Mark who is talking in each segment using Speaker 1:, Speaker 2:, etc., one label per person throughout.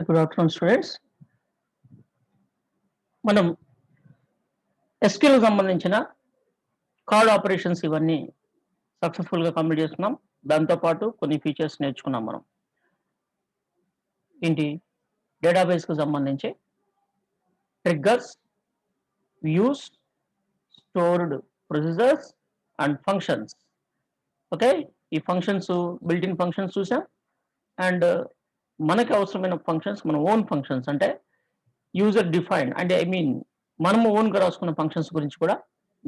Speaker 1: Good afternoon students. మనం SQL సంబంధించిన card operations ఇవన్నీ సక్సెస్ఫుల్గా కంప్లీట్ చేస్తున్నాం. దాంతోపాటు కొన్ని ఫీచర్స్ నేర్చుకున్నాం మనం. ఏంటి? డేటాబేస్కు సంబంధించి triggers, views, stored procedures and functions. Okay, ఈ ఫంక్షన్స్ బిల్ట్ ఇన్ ఫంక్షన్స్ చూసాం. అండ్ మనకి అవసరమైన ఫంక్షన్స్, మన ఓన్ ఫంక్షన్స్ అంటే యూజర్ డిఫైన్డ్ అంటే ఐ మీన్ మనము ఓన్గా రాసుకున్న ఫంక్షన్స్ గురించి కూడా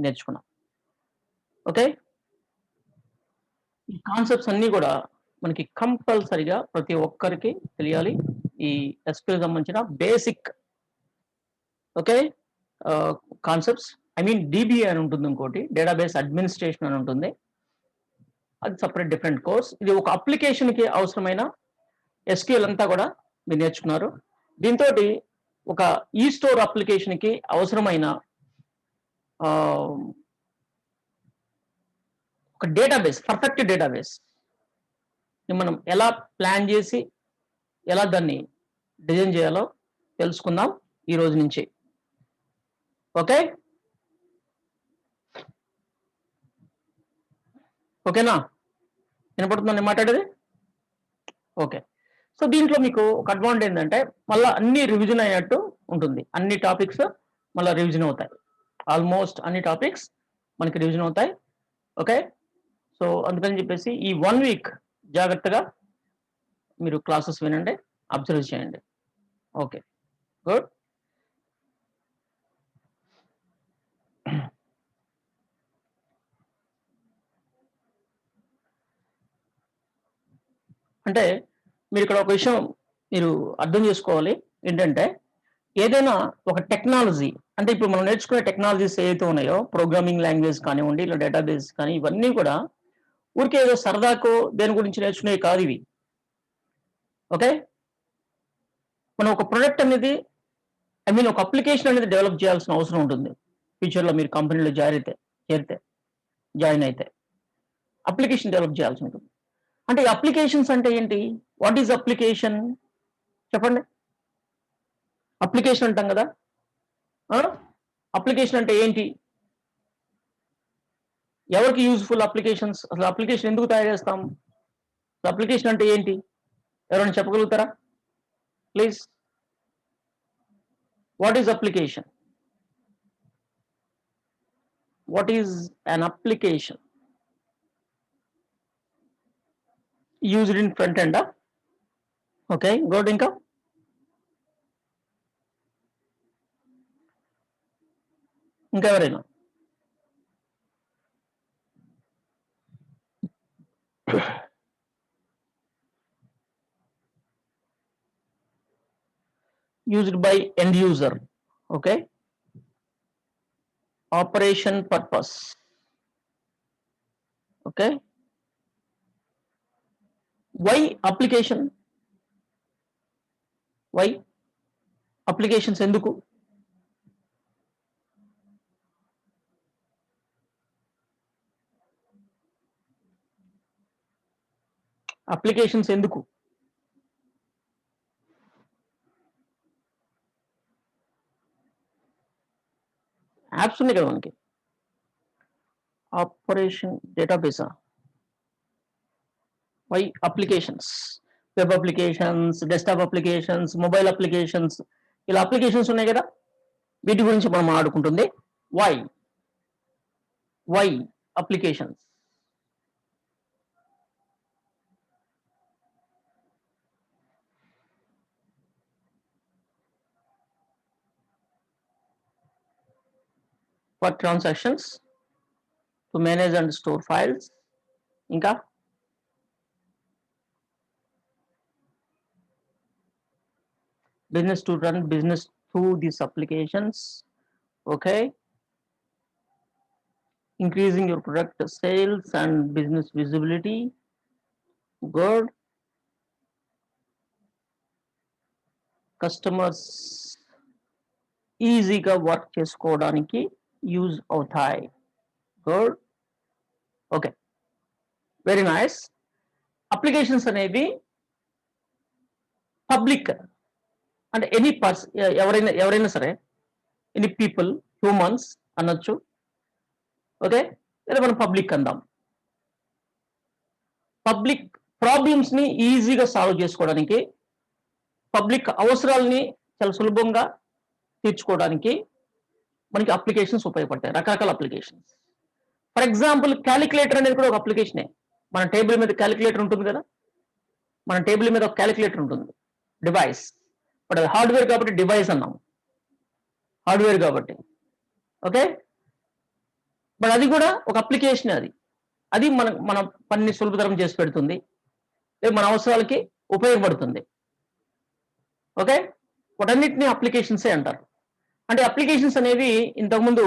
Speaker 1: నేర్చుకున్నాం. ఓకే, ఈ కాన్సెప్ట్స్ అన్నీ కూడా మనకి కంపల్సరిగా ప్రతి ఒక్కరికి తెలియాలి. ఈ ఎస్క్యూఎల్ సంబంధించిన basic okay concepts. I mean DBA అని ఉంటుంది, ఇంకోటి డేటాబేస్ అడ్మినిస్ట్రేషన్ అని ఉంటుంది. అది సపరేట్ డిఫరెంట్ కోర్స్. ఇది ఒక అప్లికేషన్కి అవసరమైన ఎస్క్యూఎల్ అంతా కూడా మీరు నేర్చుకున్నారు. దీంతో ఒక ఈ స్టోర్ అప్లికేషన్కి అవసరమైన ఒక డేటాబేస్, పర్ఫెక్ట్ డేటాబేస్ మనం ఎలా ప్లాన్ చేసి ఎలా దాన్ని డిజైన్ చేయాలో తెలుసుకుందాం ఈ రోజు నుంచి. ఓకే, ఓకేనా? వినపడుతుందా నేను మాట్లాడేది? ఓకే. సో దీంట్లో మీకు ఒక అడ్వాంటేజ్ ఏంటంటే మళ్ళీ అన్ని రివిజన్ అయ్యేట్టు ఉంటుంది. అన్ని టాపిక్స్ మళ్ళీ రివిజన్ అవుతాయి. ఆల్మోస్ట్ అన్ని టాపిక్స్ మనకి రివిజన్ అవుతాయి. ఓకే, సో అందుకని చెప్పేసి ఈ 1 వీక్ జాగ్రత్తగా మీరు క్లాసెస్ వినండి, అబ్జర్వ్ చేయండి. Okay, good. అంటే మీరు ఇక్కడ ఒక విషయం మీరు అర్థం చేసుకోవాలి. ఏంటంటే ఏదైనా ఒక టెక్నాలజీ, అంటే ఇప్పుడు మనం నేర్చుకునే టెక్నాలజీస్ ఏవైతే ఉన్నాయో, ప్రోగ్రామింగ్ లాంగ్వేజ్ కానివ్వండి, ఇలా డేటాబేస్ కానీ, ఇవన్నీ కూడా ఊరికే ఏదో సరదాకో దేని గురించి నేర్చుకునేవి కాదు ఇవి. ఓకే, మనం ఒక ప్రొడక్ట్ అనేది ఐ మీన్ ఒక అప్లికేషన్ అనేది డెవలప్ చేయాల్సిన అవసరం ఉంటుంది. ఫ్యూచర్లో మీరు కంపెనీలో జాయిన్ అయితే అప్లికేషన్ డెవలప్ చేయాల్సి ఉంటుంది. అంటే ఈ అప్లికేషన్స్ అంటే ఏంటి? What is application? చెప్పండి. అప్లికేషన్ అంటాం కదా, అప్లికేషన్ అంటే ఏంటి? ఎవరికి యూజ్ఫుల్ అప్లికేషన్స్? అసలు అప్లికేషన్ ఎందుకు తయారు చేస్తాం? అప్లికేషన్ అంటే ఏంటి? ఎవరైనా చెప్పగలుగుతారా please? What is application? What is an application? Used in front end. Okay, good. ఇంకా ఎవరైనా? used by end user. Okay, operation purpose. Okay, why application? Why applications ఎందుకు? అప్లికేషన్స్ ఎందుకు? యాప్స్ ఉన్నాయి కదా మనకి. ఆపరేషన్ డేటాబేసా? Why applications? Web applications, desktop applications, mobile applications, ఇలా applications ఉన్నాయి కదా, వీటి గురించి మనం ఆడుకుంటుంది. Why applications? For transactions, to manage and store files. ఇంకా business to run business through these applications. Okay, increasing your product sales and business visibility. Good. Customers ఈజీగా work చేసుకోవడానికి యూజ్ అవుతాయి. Good. Okay, very nice. Applications అనేవి public అంటే any ఎవరైనా సరే, any people, humans అనొచ్చు. Okay, లేదా మనం పబ్లిక్ అందాం. పబ్లిక్ ప్రాబ్లమ్స్ ని ఈజీగా సాల్వ్ చేసుకోవడానికి, పబ్లిక్ అవసరాలని చాలా సులభంగా తీర్చుకోవడానికి మనకి అప్లికేషన్స్ ఉపయోగపడతాయి, రకరకాల అప్లికేషన్స్. ఫర్ ఎగ్జాంపుల్, క్యాలిక్యులేటర్ అనేది కూడా ఒక అప్లికేషనే. మన టేబుల్ మీద క్యాలిక్యులేటర్ ఉంటుంది కదా, మన టేబుల్ మీద ఒక క్యాలిక్యులేటర్ ఉంటుంది, డివైస్. బట్ అది హార్డ్వేర్ కాబట్టి డివైస్ అన్నాం, హార్డ్వేర్ కాబట్టి. ఓకే, బట్ అది కూడా ఒక అప్లికేషన్. అది మన పనిని సులభతరం చేసి పెడుతుంది, మన అవసరాలకి ఉపయోగపడుతుంది. ఓకే, వాటన్నిటిని అప్లికేషన్సే అంటారు. అంటే అప్లికేషన్స్ అనేవి ఇంతకుముందు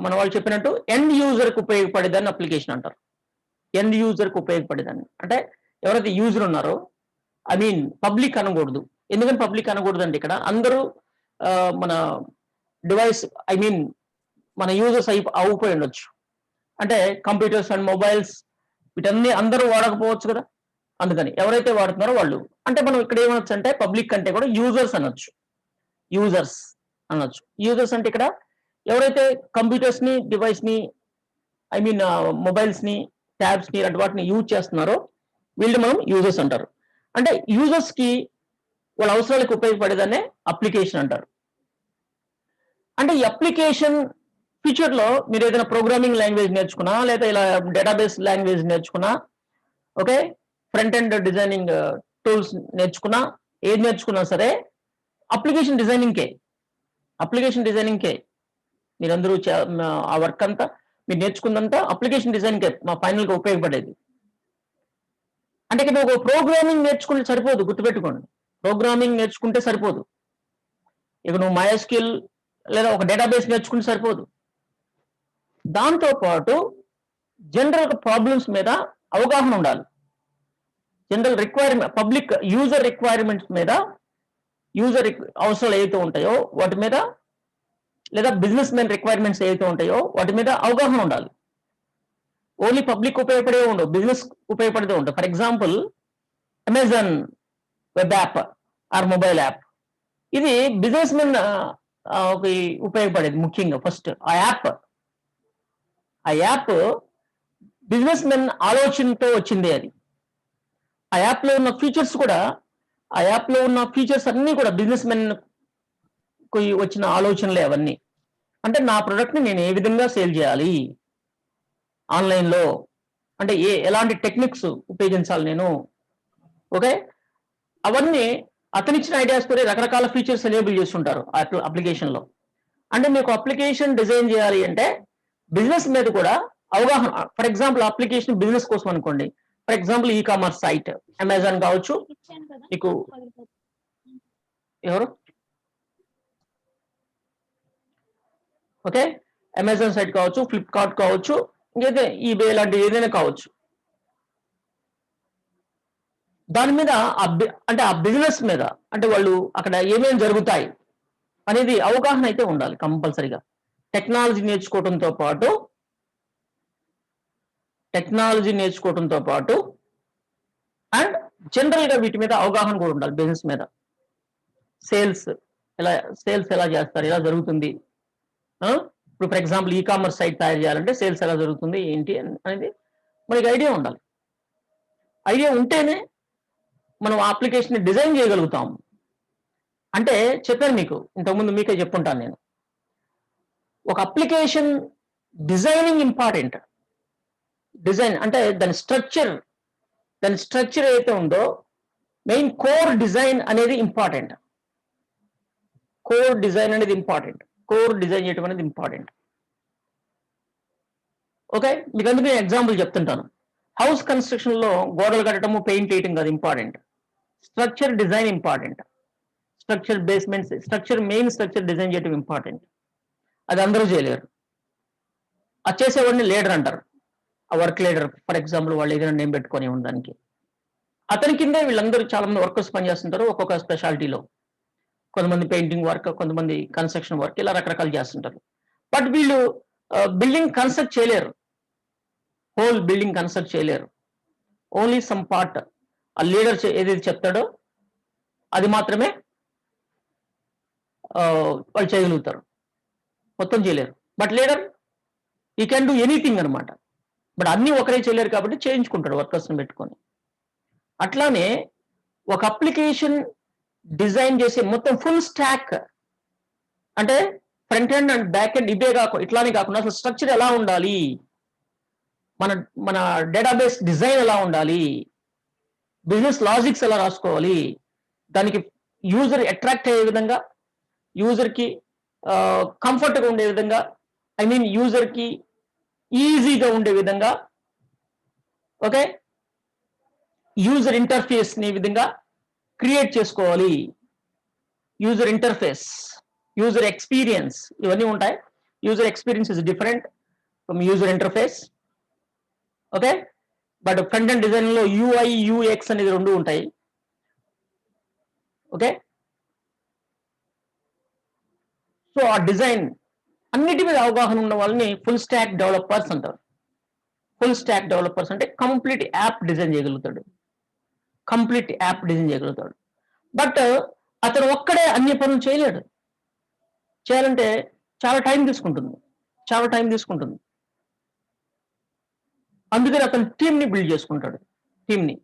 Speaker 1: మన వాళ్ళు చెప్పినట్టు ఎండ్ యూజర్కి ఉపయోగపడేదాన్ని అప్లికేషన్ అంటారు. ఎండ్ యూజర్కి ఉపయోగపడేదాన్ని అంటే ఎవరైతే యూజర్ ఉన్నారో, ఐ మీన్ పబ్లిక్ అనకూడదు. ఎందుకని పబ్లిక్ అనకూడదు అంటే ఇక్కడ అందరూ మన డివైస్, ఐ మీన్ మన యూజర్స్ అయిపోయి ఉండొచ్చు. అంటే కంప్యూటర్స్ అండ్ మొబైల్స్ వీటన్ని అందరూ వాడకపోవచ్చు కదా, అందుకని ఎవరైతే వాడుతున్నారో వాళ్ళు. అంటే మనం ఇక్కడ ఏమనొచ్చు అంటే పబ్లిక్ అంటే కూడా యూజర్స్ అనొచ్చు, యూజర్స్ అనొచ్చు. యూజర్స్ అంటే ఇక్కడ ఎవరైతే కంప్యూటర్స్ ని, డివైస్ ని, ఐ మీన్ మొబైల్స్ ని, ట్యాబ్స్ ని, ఇలాంటి వాటిని యూజ్ చేస్తున్నారో వీళ్ళు మనం యూజర్స్ అంటారు. అంటే యూజర్స్ కి వాళ్ళ అవసరాలకు ఉపయోగపడేదాన్ని అప్లికేషన్ అంటారు. అంటే ఈ అప్లికేషన్ ఫ్యూచర్ లో మీరు ఏదైనా ప్రోగ్రామింగ్ లాంగ్వేజ్ నేర్చుకున్నా, లేదా ఇలా డేటాబేస్ లాంగ్వేజ్ నేర్చుకున్నా, okay, front end designing tools నేర్చుకున్నా, ఏది నేర్చుకున్నా సరే అప్లికేషన్ డిజైనింగ్కే మీరందరూ ఆ వర్క్ అంతా మీరు నేర్చుకుందంతా అప్లికేషన్ డిజైన్కే మా ఫైనల్ గా ఉపయోగపడేది. అంటే ఇక్కడ ఒక ప్రోగ్రామింగ్ నేర్చుకుంటే సరిపోదు, గుర్తుపెట్టుకోండి. ప్రోగ్రామింగ్ నేర్చుకుంటే సరిపోదు. ఇక నువ్వు MySQL లేదా ఒక డేటాబేస్ నేర్చుకుంటే సరిపోదు. దాంతో పాటు జనరల్ ప్రాబ్లమ్స్ మీద అవగాహన ఉండాలి. General requirement, public user requirements మీద, యూజర్ అవసరాలు ఏవైతే ఉంటాయో వాటి మీద, లేదా బిజినెస్ మెన్ రిక్వైర్మెంట్స్ ఏవైతే ఉంటాయో వాటి మీద అవగాహన ఉండాలి. ఓన్లీ పబ్లిక్ ఉపయోగపడే ఉండవు, బిజినెస్ ఉపయోగపడేదే ఉండవు. For example, Amazon web app or mobile app, ఇది బిజినెస్ మెన్ ఉపయోగపడేది ముఖ్యంగా. ఫస్ట్ ఆ యాప్ బిజినెస్ మెన్ ఆలోచనతో వచ్చింది. అది ఆ యాప్ లో ఉన్న ఫీచర్స్ కూడా, ఆ యాప్ లో ఉన్న ఫీచర్స్ అన్ని కూడా బిజినెస్ మెన్ వచ్చిన ఆలోచనలే అవన్నీ. అంటే నా ప్రొడక్ట్ ని నేను ఏ విధంగా సేల్ చేయాలి ఆన్లైన్ లో, అంటే ఎలాంటి టెక్నిక్స్ ఉపయోగించాలి నేను, ఓకే, అవన్నీ అతనిచ్చిన ఐడియాస్ తో రకరకాల ఫీచర్స్ ఎనేబుల్ చేస్తుంటారు అప్లికేషన్ లో. అంటే మీకు అప్లికేషన్ డిజైన్ చేయాలి అంటే బిజినెస్ మీద కూడా అవగాహన. ఫర్ ఎగ్జాంపుల్, అప్లికేషన్ బిజినెస్ కోసం అనుకోండి. For example, e commerce site Amazon కావచ్చు, మీకు ఎవరు, ఓకే, అమెజాన్ సైట్ కావచ్చు, ఫ్లిప్కార్ట్ కావచ్చు, ఇంకైతే ఈబే లాంటి ఏదైనా కావచ్చు. దాని మీద అంటే ఆ బిజినెస్ మీద, అంటే వాళ్ళు అక్కడ ఏమేమి జరుగుతాయి అనేది అవగాహన అయితే ఉండాలి కంపల్సరిగా. టెక్నాలజీ నేర్చుకోవడంతో పాటు అండ్ జనరల్ గా వీటి మీద అవగాహన కూడా ఉండాలి. బిజినెస్ మీద, సేల్స్ ఎలా చేస్తారు, ఎలా జరుగుతుంది. ఇప్పుడు for example, e commerce site తయారు చేయాలంటే సేల్స్ ఎలా జరుగుతుంది ఏంటి అనేది మనకి ఐడియా ఉండాలి. ఐడియా ఉంటేనే మనం అప్లికేషన్ డిజైన్ చేయగలుగుతాం. అంటే చెప్పాను మీకు ఇంతకుముందు, మీకే చెప్పుంటాను నేను, ఒక అప్లికేషన్ డిజైనింగ్ ఇంపార్టెంట్. డిజైన్ అంటే దాని స్ట్రక్చర్ ఏదైతే ఉందో, మెయిన్ కోర్ డిజైన్ అనేది ఇంపార్టెంట్. కోర్ డిజైన్ చేయడం అనేది ఇంపార్టెంట్. ఓకే, మీకు అందుకు నేను ఎగ్జాంపుల్ చెప్తుంటాను. హౌస్ కన్స్ట్రక్షన్ లో గోడలు కట్టడము, పెయింట్ వేయటం కాదు important, structure design important. Main structure design చేయడం ఇంపార్టెంట్. అది అందరూ చేయలేరు. అది చేసేవాడిని లీడర్ అంటారు, ఆ వర్క్ లీడర్. ఫర్ ఎగ్జాంపుల్, వాళ్ళు ఏదైనా నేమ్ పెట్టుకొని ఉండడానికి, అతని కిందే వీళ్ళందరూ చాలా మంది వర్కర్స్ పనిచేస్తుంటారు ఒక్కొక్క స్పెషాలిటీలో. కొంతమంది పెయింటింగ్ వర్క్, కొంతమంది కన్స్ట్రక్షన్ వర్క్, ఇలా రకరకాలు చేస్తుంటారు. బట్ వీళ్ళు బిల్డింగ్ కన్స్ట్రక్ట్ చేయలేరు, హోల్ బిల్డింగ్ కన్స్ట్రక్ట్ చేయలేరు. ఓన్లీ సమ్ పార్ట్ ఆ లీడర్ ఏదైతే చెప్తాడో అది మాత్రమే వాళ్ళు చేయగలుగుతారు, మొత్తం చేయలేరు. బట్ లీడర్ ఈ క్యాన్ డూ ఎనీథింగ్ అనమాట. బట్ అన్ని ఒకరే చేయలేరు కాబట్టి చేయించుకుంటాడు వర్కర్స్ని పెట్టుకొని. అట్లానే ఒక అప్లికేషన్ డిజైన్ చేసి మొత్తం ఫుల్ స్టాక్ అంటే front end and back end ఇట్లానే కాకుండా అసలు స్ట్రక్చర్ ఎలా ఉండాలి, మన మన డేటాబేస్ డిజైన్ ఎలా ఉండాలి, బిజినెస్ లాజిక్స్ ఎలా రాసుకోవాలి, దానికి యూజర్ అట్రాక్ట్ అయ్యే విధంగా, యూజర్కి కంఫర్ట్గా ఉండే విధంగా, ఐ మీన్ యూజర్కి ఈజీగా ఉండే విధంగా, ఓకే, యూజర్ ఇంటర్ఫేస్ ని విధంగా క్రియేట్ చేసుకోవాలి. యూజర్ ఇంటర్ఫేస్, యూజర్ ఎక్స్పీరియన్స్ ఇవన్నీ ఉంటాయి. User experience is different from user interface, okay. But front end design లో యూఐ యూఎక్స్ అనేది రెండు ఉంటాయి, ఓకే. సో ఆ డిజైన్ అన్నిటి మీద అవగాహన ఉన్న వాళ్ళని ఫుల్ స్టాక్ డెవలపర్స్ అంటారు. ఫుల్ స్టాక్ డెవలపర్స్ అంటే కంప్లీట్ యాప్ డిజైన్ చేయగలుగుతాడు, కంప్లీట్ యాప్ డిజైన్ చేయగలుగుతాడు. బట్ అతను ఒక్కడే అన్ని పనులు చేయలేడు. చేయాలంటే చాలా టైం తీసుకుంటుంది, చాలా టైం తీసుకుంటుంది. అందుకని అతను టీంని బిల్డ్ చేసుకుంటాడు. టీంని,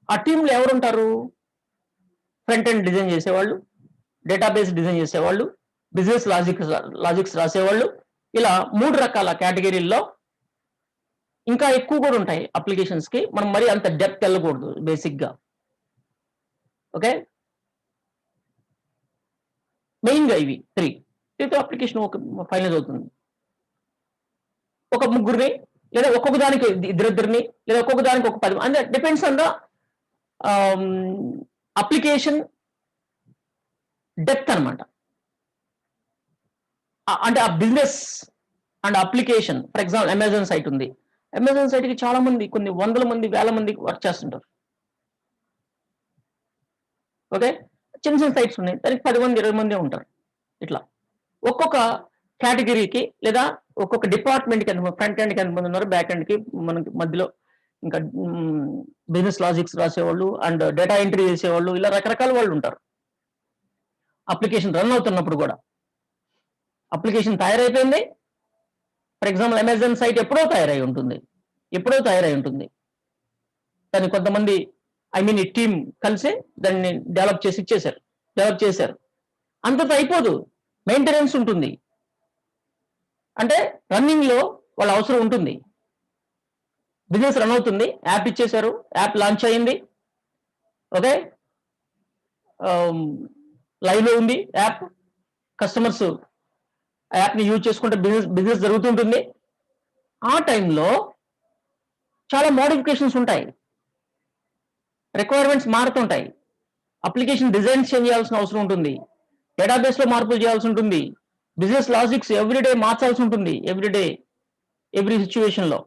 Speaker 1: ఆ టీంలో ఎవరుంటారు? ఫ్రంట్ ఎండ్ డిజైన్ చేసేవాళ్ళు, డేటాబేస్ డిజైన్ చేసేవాళ్ళు, బిజినెస్ లాజిక్స్ రాసేవాళ్ళు, ఇలా 3 రకాల కేటగిరీల్లో. ఇంకా ఎక్కువ కూడా ఉంటాయి అప్లికేషన్స్ కి, మనం మరి అంత డెప్త్ వెళ్ళకూడదు బేసిక్ గా, ఓకే. మెయిన్ గా ఇవి 3 అప్లికేషన్ ఒక ఫైనల్ అవుతుంది. ఒక ముగ్గురిని లేదా ఒక్కొక్క దానికి ఇద్దరిద్దరిని లేదా ఒక్కొక్క దానికి ఒక 10, అంటే depends on the application depth అనమాట. అంటే ఆ business and application, for example Amazon site ఉంది. అమెజాన్ సైట్ కి చాలా మంది, కొన్ని వందల మంది, వేల మంది వర్క్ చేస్తుంటారు, ఓకే. చిన్న చిన్న సైట్స్ ఉన్నాయి, దానికి 10 మంది 20 మంది ఉంటారు. ఇట్లా ఒక్కొక్క కేటగిరీకి లేదా ఒక్కొక్క డిపార్ట్మెంట్కి ఎంత, ఫ్రంట్ ఎండ్కి ఎంతమంది ఉన్నారు, బ్యాక్ ఎండ్కి మనకి మధ్యలో ఇంకా బిజినెస్ లాజిక్స్ రాసేవాళ్ళు అండ్ డేటా ఎంట్రీ చేసేవాళ్ళు, ఇలా రకరకాల వాళ్ళు ఉంటారు. అప్లికేషన్ రన్ అవుతున్నప్పుడు కూడా, అప్లికేషన్ తయారైపోయింది, ఫర్ ఎగ్జాంపుల్ అమెజాన్ సైట్ ఎప్పుడో తయారై ఉంటుంది, దాన్ని కొంతమంది, ఐ మీన్ ఈ టీమ్ కలిసి దాన్ని డెవలప్ చేశారు. అంతతో అయిపోదు, మెయింటెనెన్స్ ఉంటుంది. అంటే రన్నింగ్ లో వాళ్ళ అవసరం ఉంటుంది. బిజినెస్ రన్ అవుతుంది, యాప్ ఇచ్చేశారు, యాప్ లాంచ్ అయింది, ఓకే, లైవ్ లో ఉంది యాప్, కస్టమర్స్ యాప్ ని యూజ్ చేసుకుంటే బిజినెస్ జరుగుతుంటుంది. ఆ టైంలో చాలా మోడిఫికేషన్స్ ఉంటాయి, రిక్వైర్మెంట్స్ మారుతుంటాయి, అప్లికేషన్ డిజైన్స్ చేంజ్ చేయాల్సిన అవసరం ఉంటుంది, డేటాబేస్ లో మార్పులు చేయాల్సి ఉంటుంది, బిజినెస్ లాజిక్స్ ఎవ్రీడే మార్చాల్సి ఉంటుంది, ఎవ్రీ సిచ్యువేషన్ లో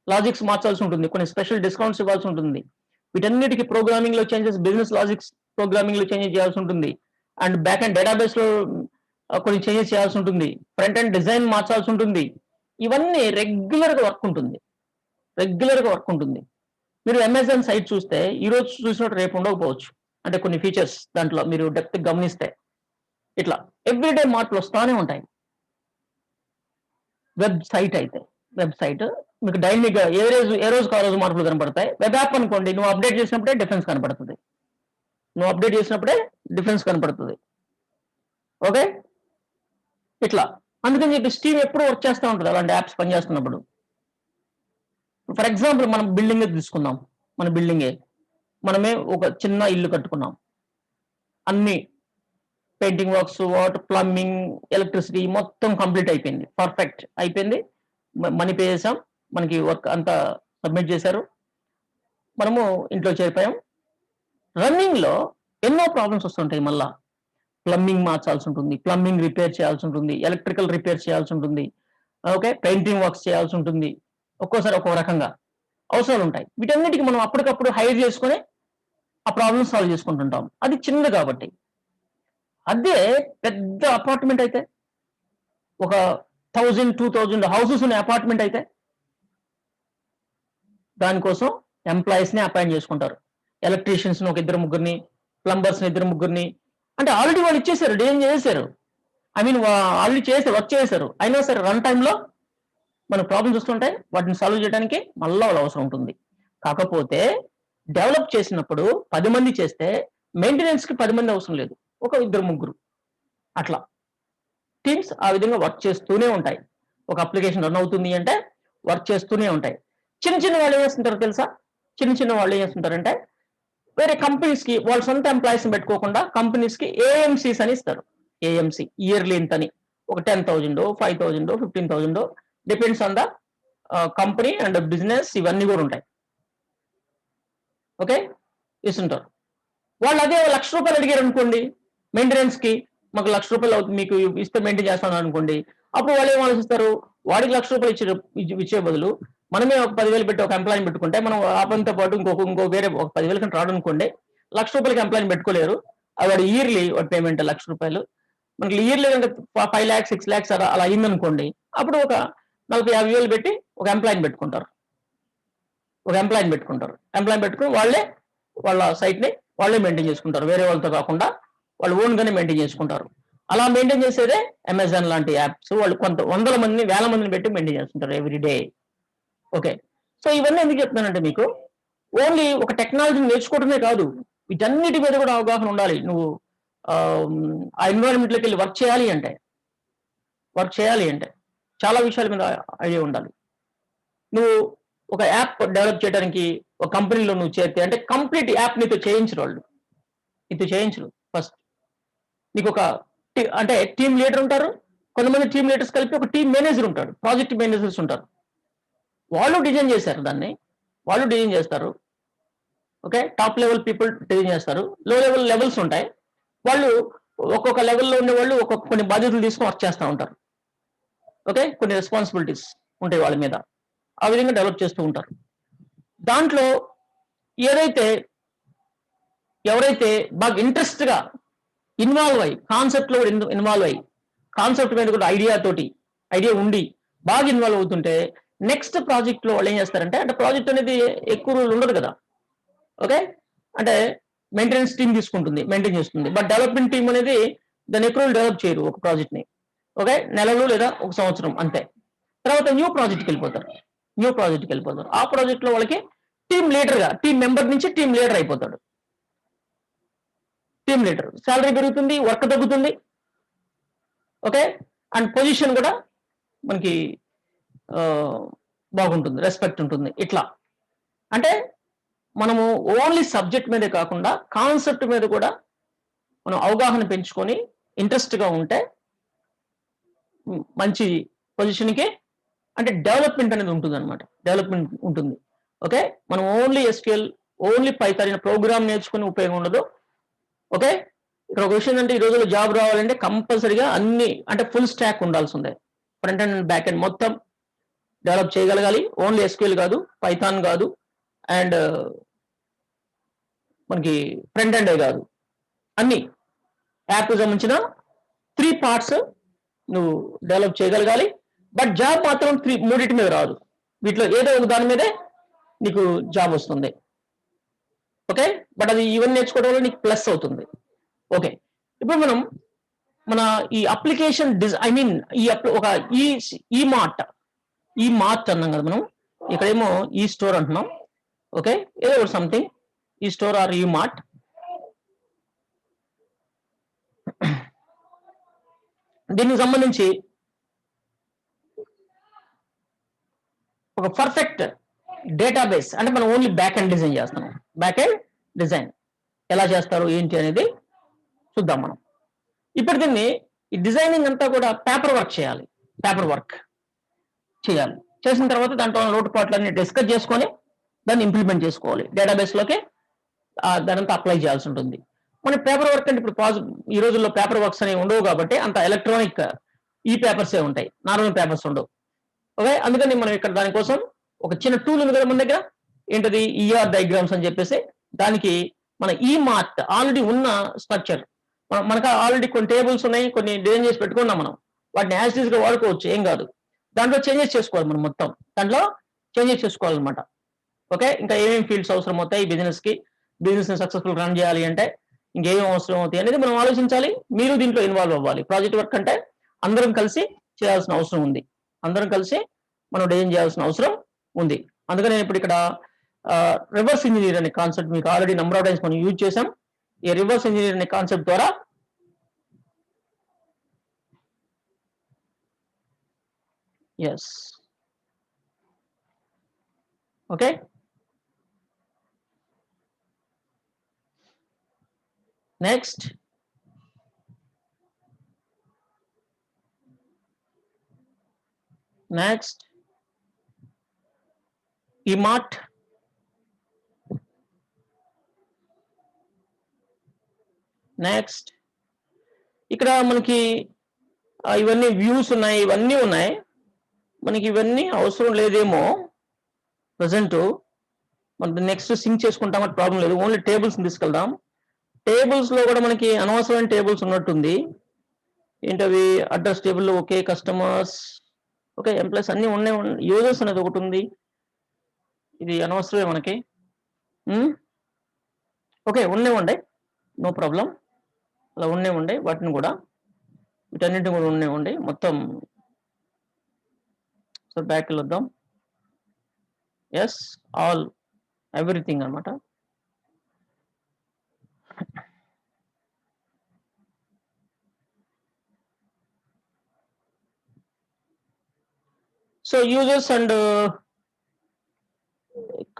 Speaker 1: లాజిక్స్ మార్చాల్సి ఉంటుంది, కొన్ని స్పెషల్ డిస్కౌంట్స్ ఇవ్వాల్సి ఉంటుంది. వీటన్నిటికి ప్రోగ్రామింగ్ లో చేంజెస్, బిజినెస్ లాజిక్స్ ప్రోగ్రామింగ్ లో చేంజెస్ చేయాల్సి ఉంటుంది, అండ్ బ్యాక్ అండ్ డేటాబేస్ లో కొన్ని చేంజెస్ చేయాల్సి ఉంటుంది, ఫ్రంట్ అండ్ డిజైన్ మార్చాల్సి ఉంటుంది. ఇవన్నీ రెగ్యులర్ గా వర్క్ ఉంటుంది. మీరు అమెజాన్ సైట్ చూస్తే ఈ రోజు చూసినట్టు రేపు ఉండకపోవచ్చు, అంటే కొన్ని ఫీచర్స్ దాంట్లో మీరు డెప్త్ గమనిస్తే ఇట్లా ఎవ్రీడే మార్పులు వస్తానే ఉంటాయి. వెబ్సైట్ మీకు డైనమిక్ ఏ రోజు ఆ రోజు మార్పులు కనపడతాయి. వెబ్ యాప్ అనుకోండి, నువ్వు అప్డేట్ చేసినప్పుడే డిఫరెన్స్ కనపడుతుంది, ఓకే. ఇట్లా అందుకని చెప్పి స్టీమ్ ఎప్పుడు వర్క్ చేస్తూ ఉంటుంది అలాంటి యాప్స్ పనిచేస్తున్నప్పుడు. ఫర్ ఎగ్జాంపుల్ మనం బిల్డింగ్ తీసుకుందాం, మనమే ఒక చిన్న ఇల్లు కట్టుకున్నాం, అన్ని painting works, water, plumbing, electricity మొత్తం కంప్లీట్ అయిపోయింది, పర్ఫెక్ట్ అయిపోయింది, మనీ పే చేసాం, మనకి వర్క్ అంతా సబ్మిట్ చేశారు, మనము ఇంట్లో చేరిపోయాం. రన్నింగ్ లో ఎన్నో ప్రాబ్లమ్స్ వస్తుంటాయి. మళ్ళా ప్లంబింగ్ మార్చాల్సి ఉంటుంది, ప్లంబింగ్ రిపేర్ చేయాల్సి ఉంటుంది, ఎలక్ట్రికల్ రిపేర్ చేయాల్సి ఉంటుంది, ఓకే, పెయింటింగ్ వర్క్స్ చేయాల్సి ఉంటుంది. ఒక్కోసారి ఒక్కో రకంగా అవసరాలు ఉంటాయి. వీటన్నిటికి మనం అప్పటికప్పుడు హైర్ చేసుకొని ఆ ప్రాబ్లమ్ సాల్వ్ చేసుకుంటుంటాం. అది చిన్నది కాబట్టి. అదే పెద్ద అపార్ట్మెంట్ అయితే, ఒక 1000-2000 హౌసెస్ ఉన్న అపార్ట్మెంట్ అయితే, దానికోసం ఎంప్లాయీస్ ని అపాయింట్ చేసుకుంటారు. ఎలక్ట్రీషియన్స్ ఒక 2-3, ప్లంబర్స్ 2-3, అంటే ఆల్రెడీ వాళ్ళు ఇచ్చేసారు, డిజైన్ చేసేసారు. ఐ మీన్ ఆల్రెడీ వర్క్ చేశారు, అయినా సరే రన్ టైంలో మనకు ప్రాబ్లమ్స్ వస్తుంటాయి. వాటిని సాల్వ్ చేయడానికి మళ్ళా వాళ్ళ అవసరం ఉంటుంది. కాకపోతే డెవలప్ చేసినప్పుడు 10 మంది చేస్తే మెయింటెనెన్స్‌కి 10 మంది అవసరం లేదు. ఒక ఇద్దరు, ముగ్గురు అట్లా. టీమ్స్ ఆ విధంగా వర్క్ చేస్తూనే ఉంటాయి. ఒక అప్లికేషన్ రన్ అవుతుంది అంటే వర్క్ చేస్తూనే ఉంటాయి. చిన్న వాళ్ళు ఏం చేస్తుంటారో తెలుసా? చిన్న వాళ్ళు ఏం చేస్తుంటారంటే వేరే కంపెనీస్‌కి వాళ్ళ సొంత ఎంప్లాయీస్‌ని పెట్టుకోకుండా కంపెనీస్‌కి ఏఎంసీస్ అని ఇస్తారు. ఏఎంసీ ఇయర్లీ ఇంతని. ఒక 10,000 5,000 15,000 depends on the company and business, ఇవన్నీ కూడా ఉంటాయి. ఓకే, ఇస్తుంటారు. వాళ్ళు అదే ₹1,00,000 అడిగారు అనుకోండి మెయింటెనెన్స్‌కి, మాకు ₹1,00,000 అవుతుంది మీకు ఇస్తే మెయింటైన్ చేస్తాను అనుకోండి. అప్పుడు వాళ్ళు ఏం ఆలోచిస్తారు, వాడికి ₹1,00,000 ఇచ్చే బదులు మనమే ఒక 10,000 పెట్టి ఒక ఎంప్లాయీని పెట్టుకుంటే మనం ఆ పనితో పాటు ఇంకో వేరే ఒక 10,000 కంటే రాడనుకోండి, ₹1,00,000 ఎంప్లాయీని పెట్టుకోలేరు. వాడు ఇయర్లీ వాడి పేమెంట్ ₹1,00,000. మనకి ఇయర్లీ అంటే 5,00,000 6,00,000 అలా అయిందనుకోండి, అప్పుడు ఒక 40,000 50,000 పెట్టి ఒక ఎంప్లాయీని పెట్టుకుంటారు. ఎంప్లాయీని పెట్టుకొని వాళ్ళ సైట్‌ని వాళ్ళే మెయింటైన్ చేసుకుంటారు. వేరే వాళ్ళతో కాకుండా వాళ్ళు ఓన్‌గానే మెయింటైన్ చేసుకుంటారు. అలా మెయింటైన్ చేసేదే అమెజాన్ లాంటి యాప్స్. వాళ్ళు కొంత వందల మందిని, వేల మందిని పెట్టి మెయింటైన్ చేస్తుంటారు ఎవ్రీ డే. ఓకే. సో ఇవన్నీ ఎందుకు చెప్తున్నానంటే మీకు, ఓన్లీ ఒక టెక్నాలజీని నేర్చుకోవడమే కాదు, వీటన్నిటి మీద కూడా అవగాహన ఉండాలి. నువ్వు ఆ ఎన్విరాన్మెంట్‌లోకెళ్ళి వర్క్ చేయాలి అంటే చాలా విషయాల మీద ఐడియా ఉండాలి. నువ్వు ఒక యాప్ డెవలప్ చేయడానికి ఒక కంపెనీలో నువ్వు చేరితే అంటే కంప్లీట్ యాప్ నీతో చేయించరు వాళ్ళు. ఫస్ట్. నీకొక అంటే టీమ్ లీడర్ ఉంటారు. కొంతమంది టీమ్ లీడర్స్ కలిపి ఒక టీమ్ మేనేజర్ ఉంటాడు. ప్రాజెక్ట్ మేనేజర్స్ ఉంటారు. వాళ్ళు డిజైన్ చేశారు దాన్ని. వాళ్ళు డిజైన్ చేస్తారు. Okay. Top level people design చేస్తారు. లో లెవెల్స్ ఉంటాయి. వాళ్ళు ఒక్కొక్క లెవెల్‌లో ఉండేవాళ్ళు కొన్ని బాధ్యతలు తీసుకొని వర్క్ చేస్తా ఉంటారు. ఓకే. కొన్ని రెస్పాన్సిబిలిటీస్ ఉంటాయి వాళ్ళ మీద. ఆ విధంగా డెవలప్ చేస్తూ ఉంటారు. దాంట్లో ఎవరైతే బాగా ఇంట్రెస్ట్‌గా ఇన్వాల్వ్ అయ్యి, కాన్సెప్ట్‌లో ఇన్వాల్వ్ అయ్యి, కాన్సెప్ట్ మీద కూడా ఐడియా ఉండి బాగా ఇన్వాల్వ్ అవుతుంటే నెక్స్ట్ ప్రాజెక్ట్‌లో వాళ్ళు ఏం చేస్తారంటే, అంటే ప్రాజెక్ట్ అనేది ఎక్కువ రోజులు ఉండదు కదా! ఓకే. అంటే మెయింటెనెన్స్ టీమ్ తీసుకుంటుంది, మెయింటైన్ చేస్తుంది. బట్ డెవలప్‌మెంట్ టీమ్ అనేది దాన్ని ఎక్కువ రోజులు డెవలప్ చేయరు ఒక ప్రాజెక్ట్‌ని. ఓకే. నెలలు లేదా ఒక సంవత్సరం అంతే. తర్వాత న్యూ ప్రాజెక్ట్‌కెళ్ళిపోతారు. ఆ ప్రాజెక్ట్‌లో వాళ్ళకి టీమ్ మెంబర్ నుంచి టీమ్ లీడర్ అయిపోతాడు. Team leader. సాలరీ పెరుగుతుంది, వర్క్ తగ్గుతుంది. ఓకే. అండ్ పొజిషన్ కూడా మనకి బాగుంటుంది, రెస్పెక్ట్ ఉంటుంది. ఇట్లా. అంటే మనము ఓన్లీ సబ్జెక్ట్ మీదే కాకుండా కాన్సెప్ట్ మీద కూడా మనం అవగాహన పెంచుకొని ఇంట్రెస్ట్‌గా ఉంటే మంచి పొజిషన్‌కి అంటే డెవలప్‌మెంట్ అనేది ఉంటుందన్నమాట. డెవలప్‌మెంట్ ఉంటుంది. ఓకే. మనం only SQL, only Python program నేర్చుకుని ఉపయోగం ఉండదు. ఓకే. ఇక్కడ ఒక విషయం ఏంటంటే ఈ రోజుల్లో జాబ్ రావాలంటే కంపల్సరీగా అన్ని అంటే ఫుల్ స్టాక్ ఉండాల్సిందే. ఫ్రంట్ ఎండ్, బ్యాక్ ఎండ్ మొత్తం డెవలప్ చేయగలగాలి. ఓన్లీ ఎస్‌క్యూఎల్ కాదు, పైథాన్ కాదు, అండ్ మనకి ఫ్రంట్ ఎండే కాదు. అన్ని యాప్‌కి సంబంధించిన 3 పార్ట్స్ నువ్వు డెవలప్ చేయగలగాలి. బట్ జాబ్ మాత్రం మూడిటి మీద రాదు. వీటిలో ఏదో ఒక దాని మీదే నీకు జాబ్ వస్తుంది. ఓకే. బట్ అది ఇవన్నీ నేర్చుకోవడం వల్ల నీకు ప్లస్ అవుతుంది. ఓకే. ఇప్పుడు మనం మన ఈ అప్లికేషన్ ఐ మీన్ ఒక ఈ మార్ట్ అన్నాం కదా మనం. ఇక్కడేమో ఈ స్టోర్ అంటున్నాం. ఓకే. ఏదో ఒకటి సంథింగ్ ఈ స్టోర్ ఆర్ ఈ మార్ట్. దీనికి సంబంధించి ఒక పర్ఫెక్ట్ డేటాబేస్ అంటే మనం ఓన్లీ బ్యాక్ ఎండ్ డిజైన్ చేస్తున్నాం. బ్యాక్ ఎండ్ డిజైన్ ఎలా చేస్తారు ఏంటి అనేది చూద్దాం మనం. ఇప్పుడు దీన్ని ఈ డిజైనింగ్ అంతా కూడా పేపర్ వర్క్ చేయాలి. చేసిన తర్వాత దాంట్లో లోటుపాట్లన్నీ డిస్కస్ చేసుకొని దాన్ని ఇంప్లిమెంట్ చేసుకోవాలి. డేటాబేస్‌లోకి దానంతా అప్లై చేయాల్సి ఉంటుంది. మన పేపర్ వర్క్ అంటే ఇప్పుడు ఈ రోజుల్లో పేపర్ వర్క్స్ అనేవి ఉండవు కాబట్టి అంత ఎలక్ట్రానిక్ ఈ పేపర్సే ఉంటాయి. నార్మల్ పేపర్స్ ఉండవు. ఓకే. అందుకని మనం ఇక్కడ దానికోసం ఒక చిన్న టూల్ ఉంది కదా మన దగ్గర. ఏంటది? ఈఆర్ డయాగ్రామ్స్ అని చెప్పేసి దానికి మన ఈ మార్ట్ ఆల్రెడీ ఉన్న స్ట్రక్చర్. మనకు ఆల్రెడీ కొన్ని టేబుల్స్ ఉన్నాయి, కొన్ని డిజైన్ చేసి పెట్టుకున్నాం మనం. వాటిని యాజ్ ఇట్ ఈస్‌గా వాడుకోవచ్చు, ఏం కాదు. దాంట్లో చేంజెస్ చేసుకోవాలి మనం మొత్తం. ఓకే. ఇంకా ఏమేమి ఫీల్డ్స్ అవసరం అవుతాయి బిజినెస్‌ని సక్సెస్‌ఫుల్ రన్ చేయాలి అంటే ఇంకేం అవసరం అవుతాయి అనేది మనం ఆలోచించాలి. మీరు దీంట్లో ఇన్వాల్వ్ అవ్వాలి. ప్రాజెక్ట్ వర్క్ అంటే అందరం కలిసి చేయాల్సిన అవసరం ఉంది. అందరం కలిసి మనం డిజైన్ చేయాల్సిన అవసరం ఉంది. అందుకనే ఇప్పుడు ఇక్కడ రివర్స్ ఇంజినీర్ అనే కాన్సెప్ట్ మీకు ఆల్రెడీ నెంబర్ ఆఫ్ టైమ్స్ మనం యూజ్ చేసాం. ఈ రివర్స్ ఇంజినీర్ అనే కాన్సెప్ట్ ద్వారా yes okay next EMART next ఇక్కడ మనకి ఇవన్నీ వ్యూస్ ఉన్నాయి, ఇవన్నీ ఉన్నాయి. మనకి ఇవన్నీ అవసరం లేదేమో ప్రజెంట్. మనం నెక్స్ట్ సింక్ చేసుకుంటామని ప్రాబ్లం లేదు. ఓన్లీ టేబుల్స్ తీసుకెళ్దాం. టేబుల్స్ లో కూడా మనకి అనవసరమైన టేబుల్స్ ఉన్నట్టుంది. ఏంటవి? Address table okay, customers okay, employees అన్ని ఉన్నాయి. యూజర్స్ అనేది ఒకటి ఉంది. ఇది అనవసరమే మనకి. ఓకే, ఉండేవండి, నో ప్రాబ్లం. అలా ఉండేవండి, వాటిని కూడా వీటన్నింటిని కూడా ఉండేవండి. మొత్తం సో బ్యాక్ వెళ్దాం. ఎస్, ఆల్ ఎవ్రీథింగ్ అనమాట. So users and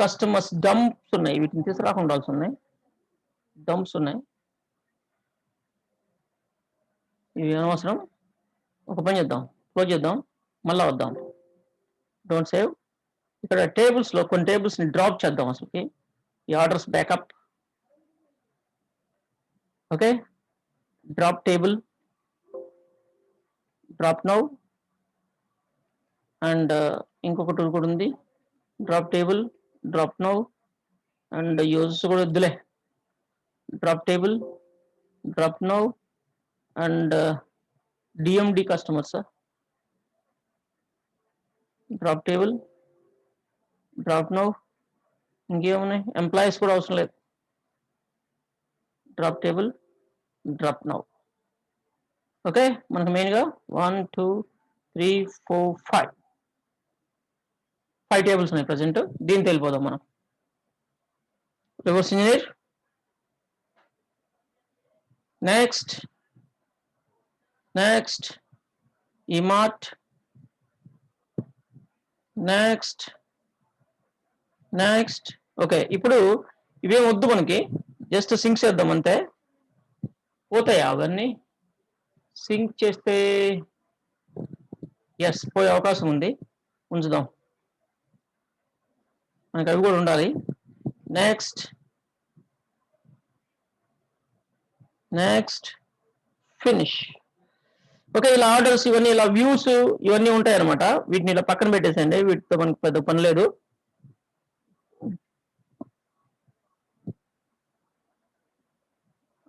Speaker 1: customers dumps ఉన్నాయి, వీటిని తీసుకురాకుండా ఉన్నాయి. డంప్స్ ఉన్నాయి, ఇవి అనవసరం. ఒక పని చేద్దాం, క్లోజ్ చేద్దాం, మళ్ళా వద్దాం. Don't save. ఇక్కడ టేబుల్స్ లో కొన్ని టేబుల్స్ ని డ్రాప్ చేద్దాం. అసలుకి ఈ orders backup. Okay, drop table, drop now. And ఇంకొకటి కూడా ఉంది, drop table, drop now. And users కూడా వద్దులే, drop table, drop now. And DMD customers, drop table, drop now. ఇంకేమున్నాయి? ఎంప్లాయీస్ కూడా అవసరం లేదు, drop table, drop now. Okay, మనకు మెయిన్గా 1 2 3 4 5 టేబుల్స్ ఉన్నాయి ప్రజెంట్. దీనికి వెళ్ళిపోదాం మనం. Reverse engineer. Next EMART. Next okay, ఇప్పుడు ఇవేం వద్దు మనకి, జస్ట్ సింక్ చేద్దాం అంతే. పోతాయా అవన్నీ? సింక్ చేస్తే ఎస్, పోయే అవకాశం ఉంది. ఉంచుదాం, మనకి అవి కూడా ఉండాలి. Next finish. ఓకే, ఇలా ఆర్డర్స్ ఇవన్నీ, ఇలా వ్యూస్ ఇవన్నీ ఉంటాయి అనమాట. వీటిని ఇలా పక్కన పెట్టేసేయండి, వీటితో మనకి పెద్ద పని లేదు.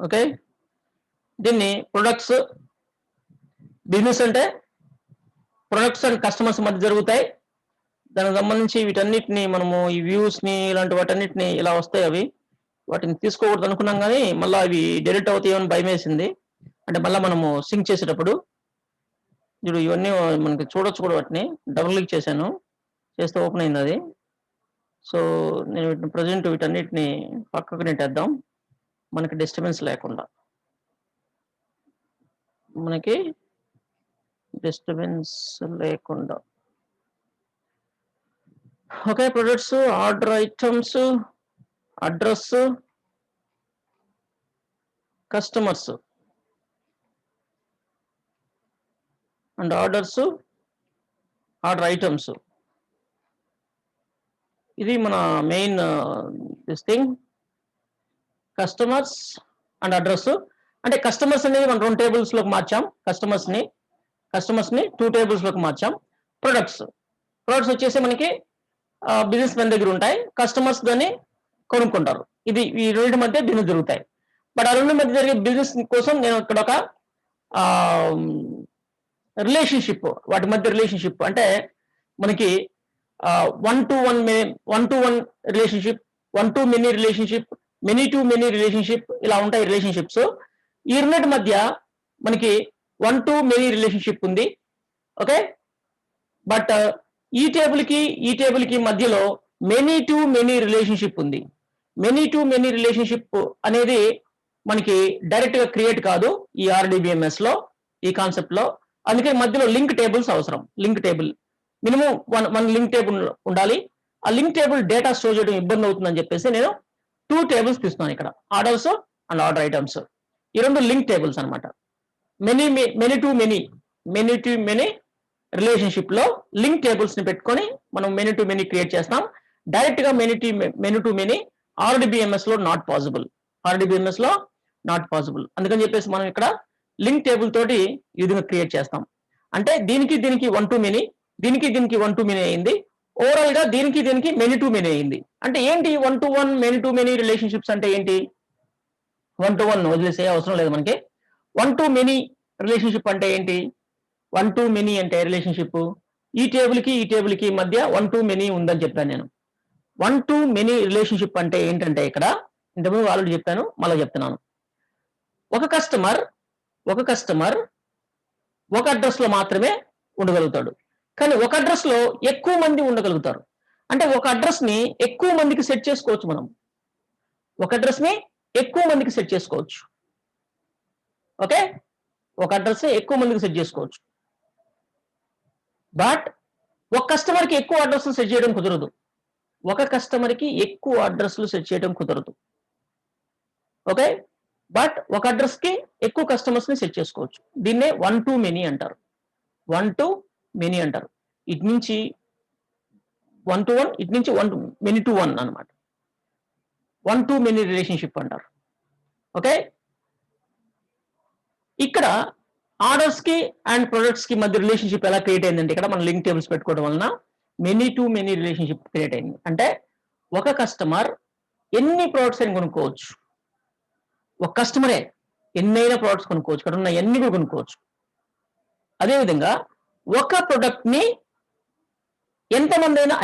Speaker 1: ఓకే, దీన్ని ప్రొడక్ట్స్, బిజినెస్ అంటే ప్రొడక్ట్స్ అండ్ కస్టమర్స్ మధ్య జరుగుతాయి. దానికి సంబంధించి వీటన్నిటిని మనము ఈ వ్యూస్ ని ఇలాంటి వాటన్నిటిని ఇలా వస్తాయి. అవి వాటిని తీసుకోకూడదు అనుకున్నాం, కానీ మళ్ళీ అవి డెలిట్ అవుతాయని భయం వేసింది. అంటే మళ్ళీ మనము సింక్ చేసేటప్పుడు చూడు, ఇవన్నీ మనకి చూడొచ్చు కూడా. వాటిని డబుల్ క్లిక్ చేశాను, చేస్తే ఓపెన్ అయింది అది. సో నేను వీటిని ప్రజెంట్ వీటన్నిటిని పక్కకు నెట్టేద్దాం, మనకి డిస్టర్బెన్స్ లేకుండా. Okay, products, order items, address, customers and orders, order items. ఇది మన main this thing. Customers and address అంటే కస్టమర్స్ అనేది మనం 2 టేబుల్స్ లోకి మార్చాం. కస్టమర్స్ ని 2 టేబుల్స్ లోకి మార్చాం. ప్రొడక్ట్స్ వచ్చేసి మనకి బిజినెస్ మెన్ దగ్గర ఉంటాయి, కస్టమర్స్ దాన్ని కొనుక్కుంటారు. ఇది ఈ రెండు మధ్య బిజినెస్ జరుగుతాయి. బట్ ఆ రెండు మధ్య జరిగే బిజినెస్ కోసం నేను ఇక్కడ ఒక రిలేషన్షిప్, వాటి మధ్య రిలేషన్షిప్ అంటే మనకి 1-to-1 relationship, 1-to-many relationship, many to many relationship, ఇలా ఉంటాయి రిలేషన్షిప్స్. ఈ రెండింటి మధ్య మనకి 1 to many రిలేషన్షిప్ ఉంది. ఓకే, బట్ ఈ టేబుల్ కి మధ్యలో మెనీ టు మెనీ రిలేషన్షిప్ ఉంది. మెనీ టు మెనీ రిలేషన్షిప్ అనేది మనకి డైరెక్ట్ గా క్రియేట్ కాదు ఈ ఆర్డిబిఎంఎస్ లో, ఈ కాన్సెప్ట్ లో. అందుకే మధ్యలో లింక్ టేబుల్స్ అవసరం. Link table minimum one link table ఉండాలి. ఆ లింక్ టేబుల్ డేటా స్టోర్ చేయడం ఇబ్బంది అవుతుందని చెప్పేసి నేను 2 టేబుల్స్ తీస్తున్నాను ఇక్కడ, ఆర్డర్స్ అండ్ ఆర్డర్ ఐటమ్స్. ఈ రెండు లింక్ టేబుల్స్ అనమాట. మెనీ టు మెనీ రిలేషన్షిప్ లో లింక్ టేబుల్స్ ని పెట్టుకొని మనం మెనీ టు మెనీ క్రియేట్ చేస్తాం. డైరెక్ట్ గా మెనీ టు మెనీ ఆర్డిబిఎంఎస్ లో నాట్ పాసిబుల్. ఆర్డిబిఎంఎస్ లో నాట్ పాసిబుల్. అందుకని చెప్పేసి మనం ఇక్కడ లింక్ టేబుల్ తోటి ఈ విధంగా క్రియేట్ చేస్తాం. అంటే దీనికి 1 to many, దీనికి 1 to many అయింది. ఓవరాల్ గా దీనికి మెనీ టు మెనీ అయింది. అంటే ఏంటి 1 to 1 many to many relationships అంటే ఏంటి? 1 to 1 వదిలేసే అవసరం లేదు మనకి. 1 to many రిలేషన్షిప్ అంటే ఏంటి? 1 to many అంటే రిలేషన్షిప్ ఈ టేబుల్ కి మధ్య 1 to many ఉందని చెప్పాను నేను. 1 to many రిలేషన్షిప్ అంటే ఏంటంటే ఇక్కడ ఇంతకుముందు ఆల్రెడీ చెప్పాను, మళ్ళీ చెప్తున్నాను. ఒక కస్టమర్ ఒక అడ్రస్ లో మాత్రమే ఉండగలుగుతాడు. కానీ ఒక అడ్రస్ లో ఎక్కువ మంది ఉండగలుగుతారు. అంటే ఒక అడ్రస్ ని ఎక్కువ మందికి సెట్ చేసుకోవచ్చు మనం. ఒక అడ్రస్ ని ఎక్కువ మందికి సెట్ చేసుకోవచ్చు. ఓకే, ఒక అడ్రస్ ఎక్కువ మందికి సెట్ చేసుకోవచ్చు. బట్ ఒక కస్టమర్ కి ఎక్కువ అడ్రస్ సెట్ చేయడం కుదరదు. ఒక కస్టమర్ కి ఎక్కువ అడ్రస్లు సెట్ చేయడం కుదరదు. ఓకే, బట్ ఒక అడ్రస్ కి ఎక్కువ కస్టమర్స్ ని సెట్ చేసుకోవచ్చు. దీన్నే 1 to many అంటారు. 1 to many అంటారు. ఇటు నుంచి 1 to 1, ఇటు నుంచి 1 to many to 1 అనమాట. 1 to many రిలేషన్షిప్ అంటారు. ఓకే, ఇక్కడ ఆర్డర్స్ కి అండ్ ప్రొడక్ట్స్ కి మధ్య రిలేషన్షిప్ ఎలా క్రియేట్ అయిందంటే ఇక్కడ మనం లింక్ టేబుల్స్ పెట్టుకోవడం వలన many to many relationship create అయింది. అంటే ఒక కస్టమర్ ఎన్ని ప్రొడక్ట్స్ అని కొనుక్కోవచ్చు. ఒక కస్టమరే ఎన్నైనా ప్రొడక్ట్స్ కొనుక్కోవచ్చు, ఇక్కడ ఉన్న ఎన్ని కూడా కొనుక్కోవచ్చు. అదేవిధంగా ఒక ప్రొడక్ట్ ని ఎంతమంది అయినా,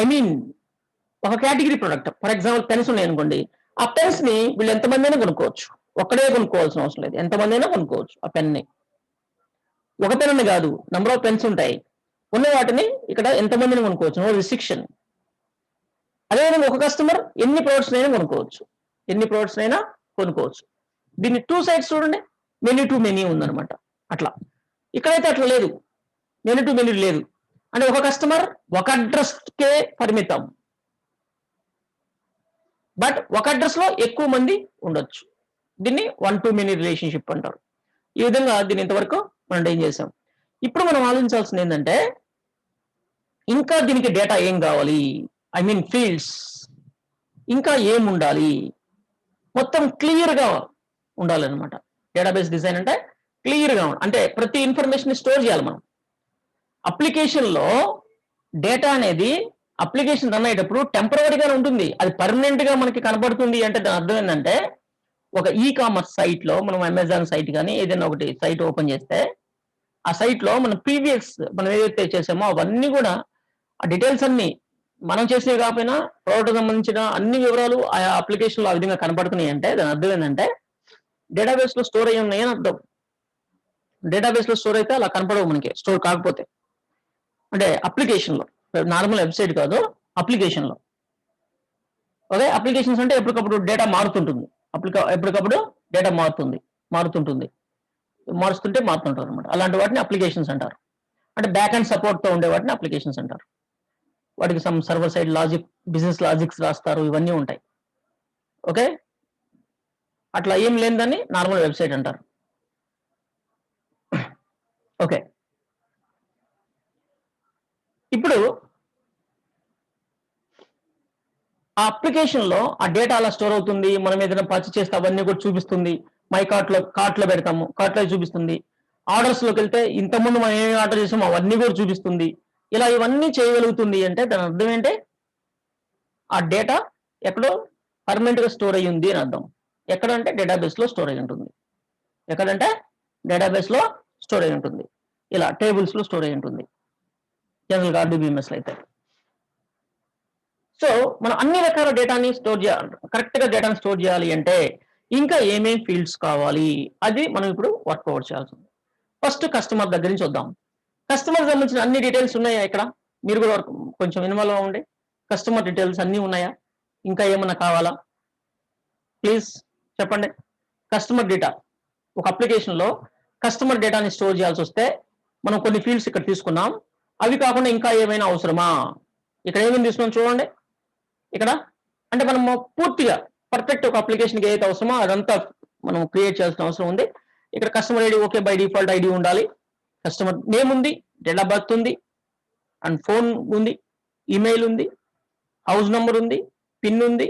Speaker 1: ఒక category product, for example pens ఉన్నాయి అనుకోండి, ఆ పెన్స్ ని వీళ్ళు ఎంతమంది అయినా కొనుక్కోవచ్చు. ఒక్కడే కొనుక్కోవాల్సిన అవసరం లేదు, ఎంతమంది అయినా కొనుక్కోవచ్చు ఆ పెన్ ని. ఒక పెన్ అని కాదు, నెంబర్ ఆఫ్ పెన్స్ ఉంటాయి. ఉన్న వాటిని ఇక్కడ ఎంతమందిని కొనుక్కోవచ్చు, నో రిస్ట్రిక్షన్. అదేవిధంగా ఒక కస్టమర్ ఎన్ని ప్రొడక్ట్స్ అయినా కొనుక్కోవచ్చు. దీన్ని 2 sides చూడండి, మెనీ టు మెనీ ఉందన్నమాట. అట్లా ఇక్కడైతే అట్లా లేదు, మెనీ టు మెనీ లేదు. అంటే ఒక కస్టమర్ ఒక అడ్రస్ కే పరిమితం, బట్ ఒక అడ్రస్ లో ఎక్కువ మంది ఉండొచ్చు. దీన్ని 1 to many రిలేషన్షిప్ అంటారు. ఈ విధంగా దీన్ని ఇంతవరకు మనం ఏం చేసాం. ఇప్పుడు మనం ఆలోచించాల్సింది ఏంటంటే ఇంకా దీనికి డేటా ఏం కావాలి, ఫీల్డ్స్ ఇంకా ఏం ఉండాలి, మొత్తం క్లియర్ గా ఉండాలన్నమాట. డేటాబేస్ డిజైన్ అంటే క్లియర్ గా అంటే ప్రతి ఇన్ఫర్మేషన్ స్టోర్ చేయాలి మనం. అప్లికేషన్ లో డేటా అనేది అప్లికేషన్ రన్ అయ్యేటప్పుడు టెంపరీగా ఉంటుంది, అది పర్మనెంట్ గా మనకి కనబడుతుంది. అంటే దాని అర్థం ఏంటంటే ఒక ఈ కామర్స్ సైట్ లో మనం అమెజాన్ సైట్ కానీ ఏదైనా ఒకటి సైట్ ఓపెన్ చేస్తే ఆ సైట్ లో మనం ఏదైతే చేసామో అవన్నీ కూడా ఆ డీటెయిల్స్ అన్ని మనం చేసినవి కాకపోయినా ప్రోడక్ట్ సంబంధించిన అన్ని వివరాలు ఆ అప్లికేషన్ లో ఆ విధంగా కనబడుతున్నాయి. అంటే దాని అర్థం ఏంటంటే డేటాబేస్ లో స్టోర్ అయ్యి ఉన్నాయని అర్థం. డేటాబేస్ లో స్టోర్ అయితే అలా కనపడవు మనకి, స్టోర్ కాకపోతే. అంటే అప్లికేషన్ లో, నార్మల్ వెబ్సైట్ కాదు, అప్లికేషన్ లో. ఓకే, అప్లికేషన్స్ అంటే ఎప్పటికప్పుడు డేటా మారుతుంటుంది, ఎప్పటికప్పుడు డేటా మారుతుంటారు అనమాట. అలాంటి వాటిని అప్లికేషన్స్ అంటారు. అంటే బ్యాక్ అండ్ సపోర్ట్ తో ఉండే వాటిని అప్లికేషన్స్ అంటారు. వాటికి some server side logic, business logics రాస్తారు, ఇవన్నీ ఉంటాయి. ఓకే, అట్లా ఏం లేదని నార్మల్ వెబ్సైట్ అంటారు. ఓకే, ఇప్పుడు ఆ అప్లికేషన్ లో ఆ డేటా అలా స్టోర్ అవుతుంది. మనం ఏదైనా పర్చేస్ చేస్తే అవన్నీ కూడా చూపిస్తుంది. మై కార్ట్ లో పెడతాము, కార్ట్ లో చూపిస్తుంది. ఆర్డర్స్ లోకి వెళ్తే ఇంతకుముందు మనం ఏమి ఆర్డర్ చేసామో అవన్నీ కూడా చూపిస్తుంది. ఇలా ఇవన్నీ చేయగలుగుతుంది అంటే దాని అర్థం ఏంటి, ఆ డేటా ఎక్కడో పర్మనెంట్ గా స్టోర్ అయ్యి ఉంది అని అర్థం. ఎక్కడంటే డేటాబేస్ లో స్టోర్ అయి ఉంటుంది. ఎక్కడంటే డేటాబేస్ లో స్టోర్ అయి ఉంటుంది. ఇలా టేబుల్స్ లో స్టోర్ అయి ఉంటుంది జనరల్ గా RDBMS లో అయితే. సో మనం అన్ని రకాల డేటాని స్టోర్ చేయాలి, కరెక్ట్గా డేటాని స్టోర్ చేయాలి అంటే ఇంకా ఏమేం ఫీల్డ్స్ కావాలి అది మనం ఇప్పుడు వర్కౌట్ చేయాల్సి ఉంది. ఫస్ట్ కస్టమర్ దగ్గర నుంచి వద్దాం. కస్టమర్ సంబంధించిన అన్ని డీటెయిల్స్ ఉన్నాయా ఇక్కడ? మీరు కూడా కొంచెం ఇన్వాల్వ్ అవ్వండి. కస్టమర్ డీటెయిల్స్ అన్నీ ఉన్నాయా? ఇంకా ఏమన్నా కావాలా? ప్లీజ్ చెప్పండి. కస్టమర్ డేటా, ఒక అప్లికేషన్లో కస్టమర్ డేటాని స్టోర్ చేయాల్సి వస్తే మనం కొన్ని ఫీల్డ్స్ ఇక్కడ తీసుకున్నాం. అవి కాకుండా ఇంకా ఏమైనా అవసరమా? ఇక్కడ ఏమేమి తీసుకున్నాం చూడండి. ఇక్కడ అంటే మనము పూర్తిగా పర్ఫెక్ట్ ఒక అప్లికేషన్కి ఏదైతే అవసరమో అదంతా మనం క్రియేట్ చేయాల్సిన అవసరం ఉంది. ఇక్కడ customer ID okay, by default ID ఉండాలి. కస్టమర్ నేమ్ ఉంది, డేట్ ఆఫ్ బర్త్ ఉంది, అండ్ ఫోన్ ఉంది, ఈమెయిల్ ఉంది, హౌస్ నంబర్ ఉంది, పిన్ ఉంది,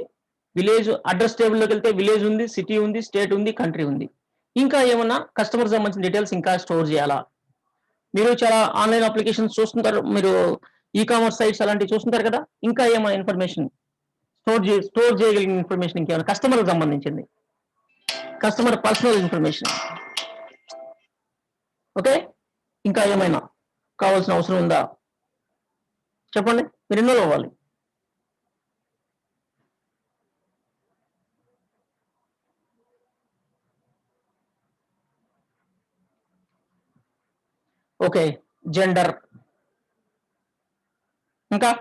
Speaker 1: విలేజ్ అడ్రస్ టేబుల్లోకి వెళ్తే విలేజ్ ఉంది, సిటీ ఉంది, స్టేట్ ఉంది, కంట్రీ ఉంది. ఇంకా ఏమన్నా కస్టమర్ సంబంధించిన డీటెయిల్స్ ఇంకా స్టోర్ చేయాలా? మీరు చాలా ఆన్లైన్ అప్లికేషన్స్ చూస్తుంటారు, మీరు ఈ కామర్స్ సైట్స్ అలాంటివి చూస్తుంటారు కదా. ఇంకా ఏమైనా ఇన్ఫర్మేషన్ స్టోర్ చేయగలిగిన ఇన్ఫర్మేషన్ ఇంకేమైనా కస్టమర్కి సంబంధించింది, కస్టమర్ పర్సనల్ ఇన్ఫర్మేషన్, ఓకే, ఇంకా ఏమైనా కావాల్సిన అవసరం ఉందా? చెప్పండి, మీరు ఇన్వాల్వ్ అవ్వాలి. ఓకే, జెండర్, ఇంకా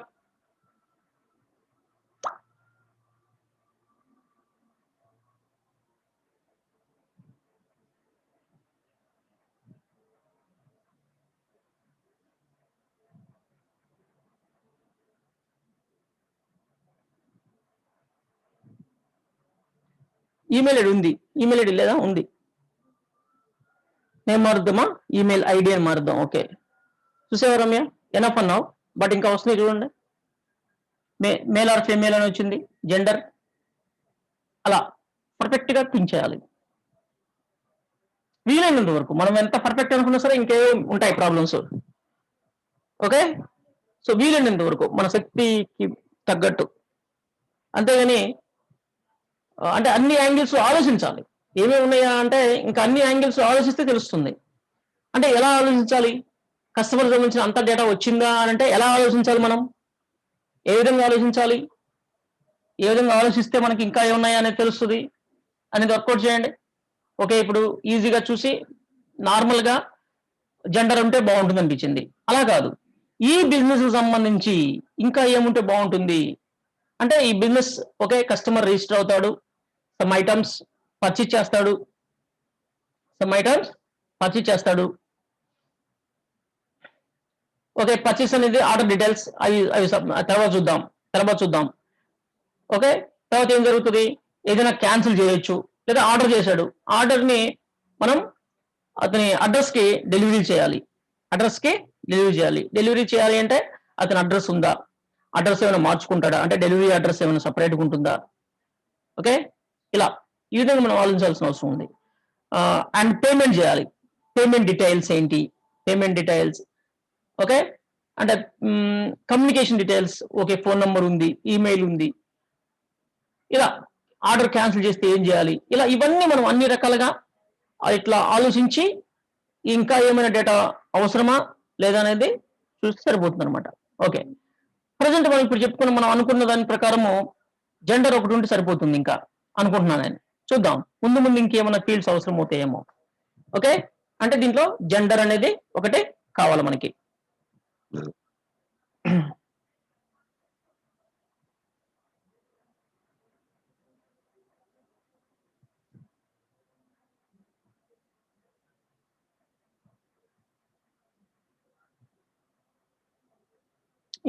Speaker 1: ఈమెయిల్ ఐడి ఉంది, ఈమెయిల్ ఐడి లేదా? ఉంది. నేను మారుద్దామా? ఈమెయిల్ ఐడి అని మారుద్దాం. ఓకే, చూసేవా రమ్య? ఎనఫ్ అన్నావు, బట్ ఇంకా వస్తున్నాయి చూడండి. మేల్ ఆర్ ఫీమేల్ అని వచ్చింది, జెండర్, అలా పర్ఫెక్ట్ గా థింక్ చేయాలి. వీలైనంత వరకు మనం ఎంత పర్ఫెక్ట్ అనుకున్నా సరే ఇంకే ఉంటాయి ప్రాబ్లమ్స్. ఓకే, సో వీలైనంత వరకు మన శక్తికి తగ్గట్టు, అంతేగాని అంటే అన్ని యాంగిల్స్ ఆలోచించాలి. ఏమేమి ఉన్నాయా అంటే ఇంకా అన్ని యాంగిల్స్ ఆలోచిస్తే తెలుస్తుంది. అంటే ఎలా ఆలోచించాలి? కస్టమర్ సంబంధించిన అంత డేటా వచ్చిందా అని అంటే ఎలా ఆలోచించాలి? మనం ఏ విధంగా ఆలోచించాలి? ఏ విధంగా ఆలోచిస్తే మనకి ఇంకా ఏమున్నాయా అనేది తెలుస్తుంది అనేది వర్కౌట్ చేయండి. ఓకే, ఇప్పుడు ఈజీగా చూసి నార్మల్గా జెండర్ ఉంటే బాగుంటుంది అనిపించింది. అలా కాదు, ఈ బిజినెస్ సంబంధించి ఇంకా ఏముంటే బాగుంటుంది అంటే ఈ బిజినెస్ ఓకే, కస్టమర్ రిజిస్టర్ అవుతాడు, సమ్ ఐటమ్స్ పర్చేజ్ చేస్తాడు, ఓకే, పర్చేస్ అనేది ఆర్డర్ డీటెయిల్స్ అవి అవి తర్వాత చూద్దాం. ఓకే, తర్వాత ఏం జరుగుతుంది? ఏదైనా క్యాన్సిల్ చేయొచ్చు, లేదా ఆర్డర్ చేశాడు, ఆర్డర్ని మనం అతని అడ్రస్కి డెలివరీ చేయాలి. డెలివరీ చేయాలి అంటే అతని అడ్రస్ ఉందా, అడ్రస్ ఏమైనా మార్చుకుంటాడా, అంటే డెలివరీ అడ్రస్ ఏమైనా సపరేట్గా ఉంటుందా? ఓకే, ఇలా ఈ విధంగా మనం ఆలోచించాల్సిన అవసరం ఉంది. అండ్ పేమెంట్ చేయాలి, పేమెంట్ డీటెయిల్స్ ఏంటి, ఓకే, అంటే communication details, okay, phone number ఉంది, ఈమెయిల్ ఉంది, ఇలా ఆర్డర్ క్యాన్సిల్ చేస్తే ఏం చేయాలి, ఇలా ఇవన్నీ మనం అన్ని రకాలుగా ఇట్లా ఆలోచించి ఇంకా ఏమైనా డేటా అవసరమా లేదా అనేది చూస్తే సరిపోతుంది అనమాట. ఓకే, ప్రజెంట్ మనం ఇప్పుడు చెప్పుకున్న మనం అనుకున్న దాని ప్రకారము జెండర్ ఒకటి ఉంటే సరిపోతుంది ఇంకా అనుకుంటున్నాను నేను. చూద్దాం ముందు ఇంకేమైనా ఫీల్డ్స్ అవసరం అవుతాయేమో. ఓకే, అంటే దీంట్లో జెండర్ అనేది ఒకటే కావాలి మనకి.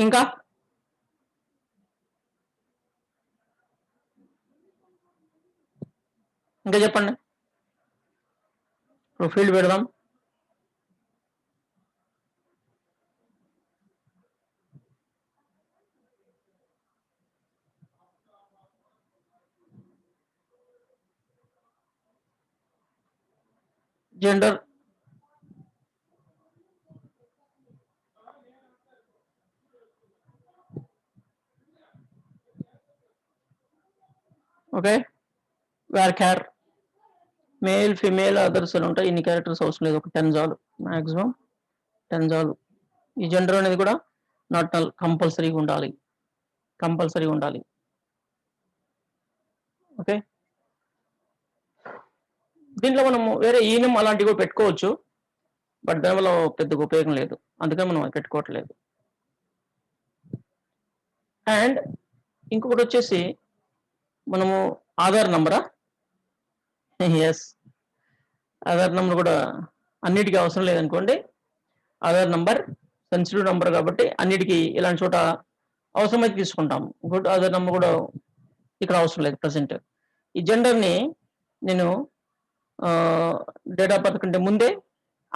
Speaker 1: ఇంకా చెప్పండి, ఫీల్డ్ పెడదాం. జెండర్, ఓకే, వేర్ క్యార్, మేల్ ఫీమేల్ అదర్స్ అని ఉంటాయి. ఇన్ని క్యారెక్టర్స్ అవసరం లేదు, ఒక 10 చాలు, మాక్సిమం 10 చాలు. ఈ జెండర్ అనేది కూడా నాట్ కంపల్సరీగా ఉండాలి. కంపల్సరీ ఉండాలి. ఓకే, దీంట్లో మనము వేరే ఈనం అలాంటివి కూడా పెట్టుకోవచ్చు, బట్ దానివల్ల పెద్దగా ఉపయోగం లేదు, అందుకని మనం అవి పెట్టుకోవట్లేదు. అండ్ ఇంకొకటి వచ్చేసి మనము ఆధార్ నంబరా, ఎస్, ఆధార్ నంబర్ కూడా అన్నిటికీ అవసరం లేదనుకోండి. ఆధార్ నంబర్ సెన్సిటివ్ నంబర్ కాబట్టి అన్నిటికీ ఇలాంటి చోట అవసరమైతే తీసుకుంటాం. గుడ్, ఆధార్ నంబర్ కూడా ఇక్కడ అవసరం లేదు ప్రజెంట్. ఈ జెండర్ని నేను డేట్ ఆఫ్ బర్త్ కంటే ముందే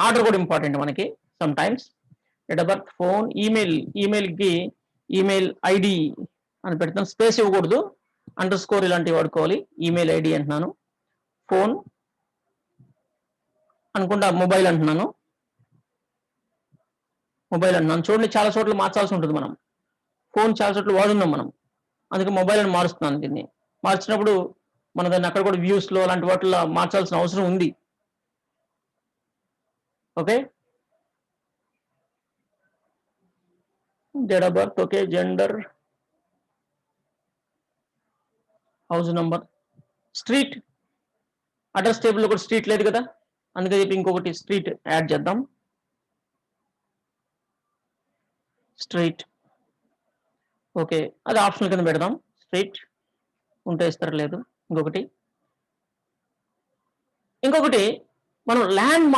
Speaker 1: ఆర్డర్ కూడా ఇంపార్టెంట్ మనకి sometimes. Date of birth, phone, ఈమెయిల్కి ఈమెయిల్ ఐడి అని పెడతాను, స్పేస్ ఇవ్వకూడదు, అండర్ స్కోర్ ఇలాంటివి వాడుకోవాలి. ఈమెయిల్ ఐడి అంటున్నాను, ఫోన్ అనుకుంటా, మొబైల్ అంటున్నాను, చూడండి చాలా చోట్ల మార్చాల్సి ఉంటుంది మనం. ఫోన్ చాలా చోట్ల వాడున్నాం మనం, అందుకే మొబైల్ అని మారుస్తున్నాను. దీన్ని మార్చినప్పుడు మన దాన్ని అక్కడ కూడా వ్యూస్లో అలాంటి వాటిలో మార్చాల్సిన అవసరం ఉంది. Okay, date of birth, okay, gender, house number, street, address టేబుల్లో కూడా స్ట్రీట్ లేదు కదా, అందుకే చెప్పి ఇంకొకటి స్ట్రీట్ యాడ్ చేద్దాం. స్ట్రీట్, ఓకే, అది ఆప్షనల్ కింద పెడదాం. స్ట్రీట్ ఉంటే ఇస్తారు, లేదు. ఇంకొకటి మనం ల్యాండ్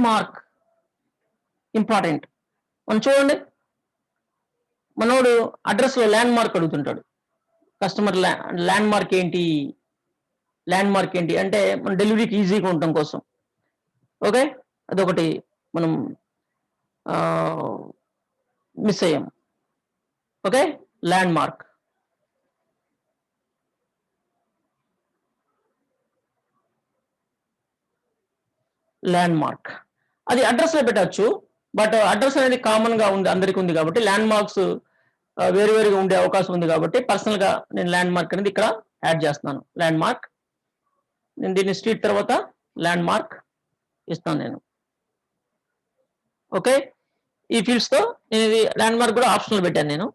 Speaker 1: మార్క్ ఇంపార్టెంట్. మనం చూడండి, మనోడు అడ్రస్లో ల్యాండ్ మార్క్ అడుగుతుంటాడు. కస్టమర్ ల్యాండ్ మార్క్ ఏంటి అంటే మన డెలివరీకి ఈజీగా ఉండటం కోసం. ఓకే, అదొకటి మనం మిస్ అయ్యాం. Okay, land mark. అది అడ్రస్లో పెట్టచ్చు, బట్ అడ్రస్ అనేది కామన్ గా ఉంది, అందరికీ ఉంది కాబట్టి ల్యాండ్ మార్క్స్ వేరువేరుగా ఉండే అవకాశం ఉంది కాబట్టి పర్సనల్ గా నేను ల్యాండ్ మార్క్ అనేది ఇక్కడ యాడ్ చేస్తున్నాను. ల్యాండ్ మార్క్, నేను దీన్ని స్ట్రీట్ తర్వాత ల్యాండ్ మార్క్ ఇస్తాను నేను. ఓకే, ఈ ఫీల్డ్స్ తో నేను ఇది ల్యాండ్ మార్క్ కూడా ఆప్షనల్ పెట్టాను, నేను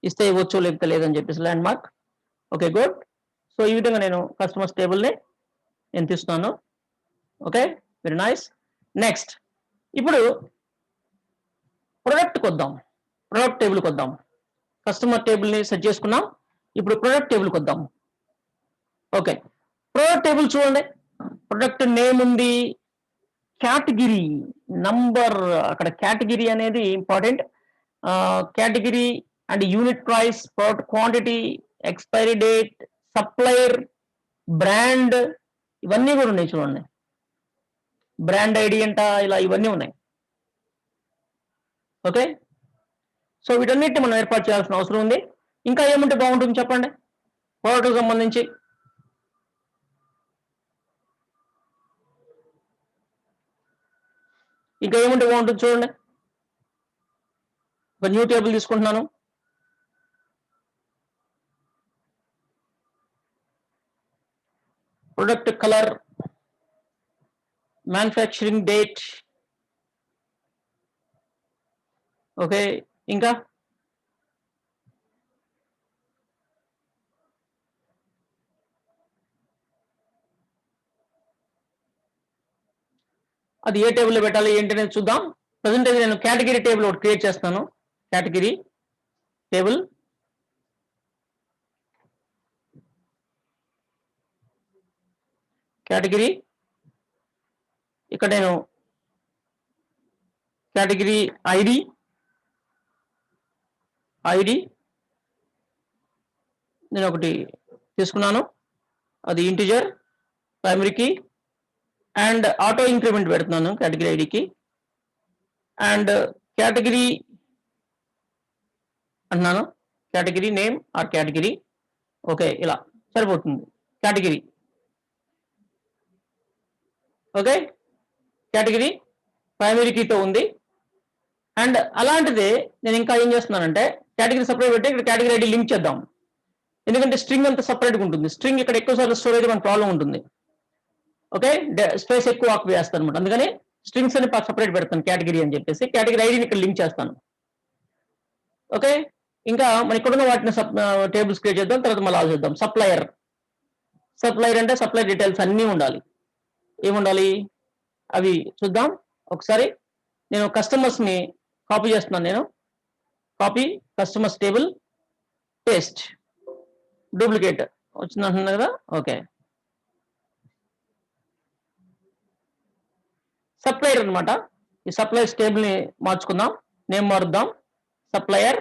Speaker 1: ఇస్తే ఇవ్వచ్చు లేకపోతే లేదని చెప్పేసి land mark. Okay, good. So ఈ విధంగా నేను కస్టమర్స్ టేబుల్ని నేను తీస్తున్నాను. Okay, very nice. నెక్స్ట్, ఇప్పుడు ప్రొడక్ట్ టేబుల్కి వద్దాం. కస్టమర్ టేబుల్ని సెట్ చేసుకున్నాం, ఇప్పుడు ప్రొడక్ట్ టేబుల్కి వద్దాం. ఓకే, ప్రొడక్ట్ టేబుల్ చూడండి, ప్రొడక్ట్ నేమ్ ఉంది, కేటగిరీ నంబర్, అక్కడ కేటగిరీ అనేది important. Category and unit price, product quantity, expiry date, supplier, brand, ఇవన్నీ కూడా ఉన్నాయి చూడండి. బ్రాండ్ ఐడి అంట, ఇలా ఇవన్నీ ఉన్నాయి. ఓకే, సో వీటన్నిటిని మనం ఏర్పాటు చేయాల్సిన అవసరం ఉంది. ఇంకా ఏముంటే బాగుంటుంది చెప్పండి ప్రోడక్ట్కి సంబంధించి? ఇంకా ఏముంటే బాగుంటుంది చూడండి. ఒక న్యూ టేబుల్ తీసుకుంటున్నాను. Product colour, manufacturing date. Okay, ఇంకా అది ఏ టేబుల్లో పెట్టాలి ఏంటి అనేది చూద్దాం. ప్రజెంట్ అయితే నేను కేటగిరీ టేబుల్ ఒకటి క్రియేట్ చేస్తాను. కేటగిరీ టేబుల్, కేటగిరీ, ఇక్కడ నేను కేటగిరీ ఐడి నేను ఒకటి తీసుకున్నాను, అది ఇంటిజర్, ప్రైమరీకి, అండ్ ఆటో ఇంక్రిమెంట్ పెడుతున్నాను కేటగిరీ ఐడికి. అండ్ కేటగిరీ అంటున్నాను, category name or category. Okay, ఇలా సరిపోతుంది. కేటగిరీ, ఓకే, కేటగిరీ ప్రైమరీ కీతో ఉంది. అండ్ అలాంటిదే నేను ఇంకా ఏం చేస్తున్నానంటే కేటగిరీ సపరేట్ పెట్టి ఇక్కడ కేటగిరీ ఐడి లింక్ చేద్దాం. ఎందుకంటే స్ట్రింగ్ అంతా సపరేట్గా ఉంటుంది. స్ట్రింగ్ ఇక్కడ ఎక్కువసార్లు స్టోర్ అయితే మన ప్రాబ్లం ఉంటుంది. ఓకే, స్పేస్ ఎక్కువ ఆక్యుపై చేస్తాను అనమాట. అందుకని స్ట్రింగ్స్ అని సపరేట్ పెడతాను కేటగిరీ అని చెప్పేసి. కేటగిరీ ఐడిని ఇక్కడ లింక్ చేస్తాను. ఓకే, ఇంకా మన ఇక్కడున్న వాటిని టేబుల్స్ క్రియేట్ చేద్దాం, తర్వాత మళ్ళీ ఆలోచిద్దాం. సప్లయర్ అంటే సప్లై డీటెయిల్స్ అన్నీ ఉండాలి. ఏముండాలి అవి చూద్దాం ఒకసారి. నేను కస్టమర్స్ ని కాపీ చేస్తున్నాను. నేను copy customers table, paste, duplicate వచ్చింది అంటున్నా కదా. ఓకే, సప్లయర్ అనమాట. ఈ సప్లయర్స్ టేబుల్ ని మార్చుకుందాం, నేమ్ మారుద్దాం, సప్లయర్.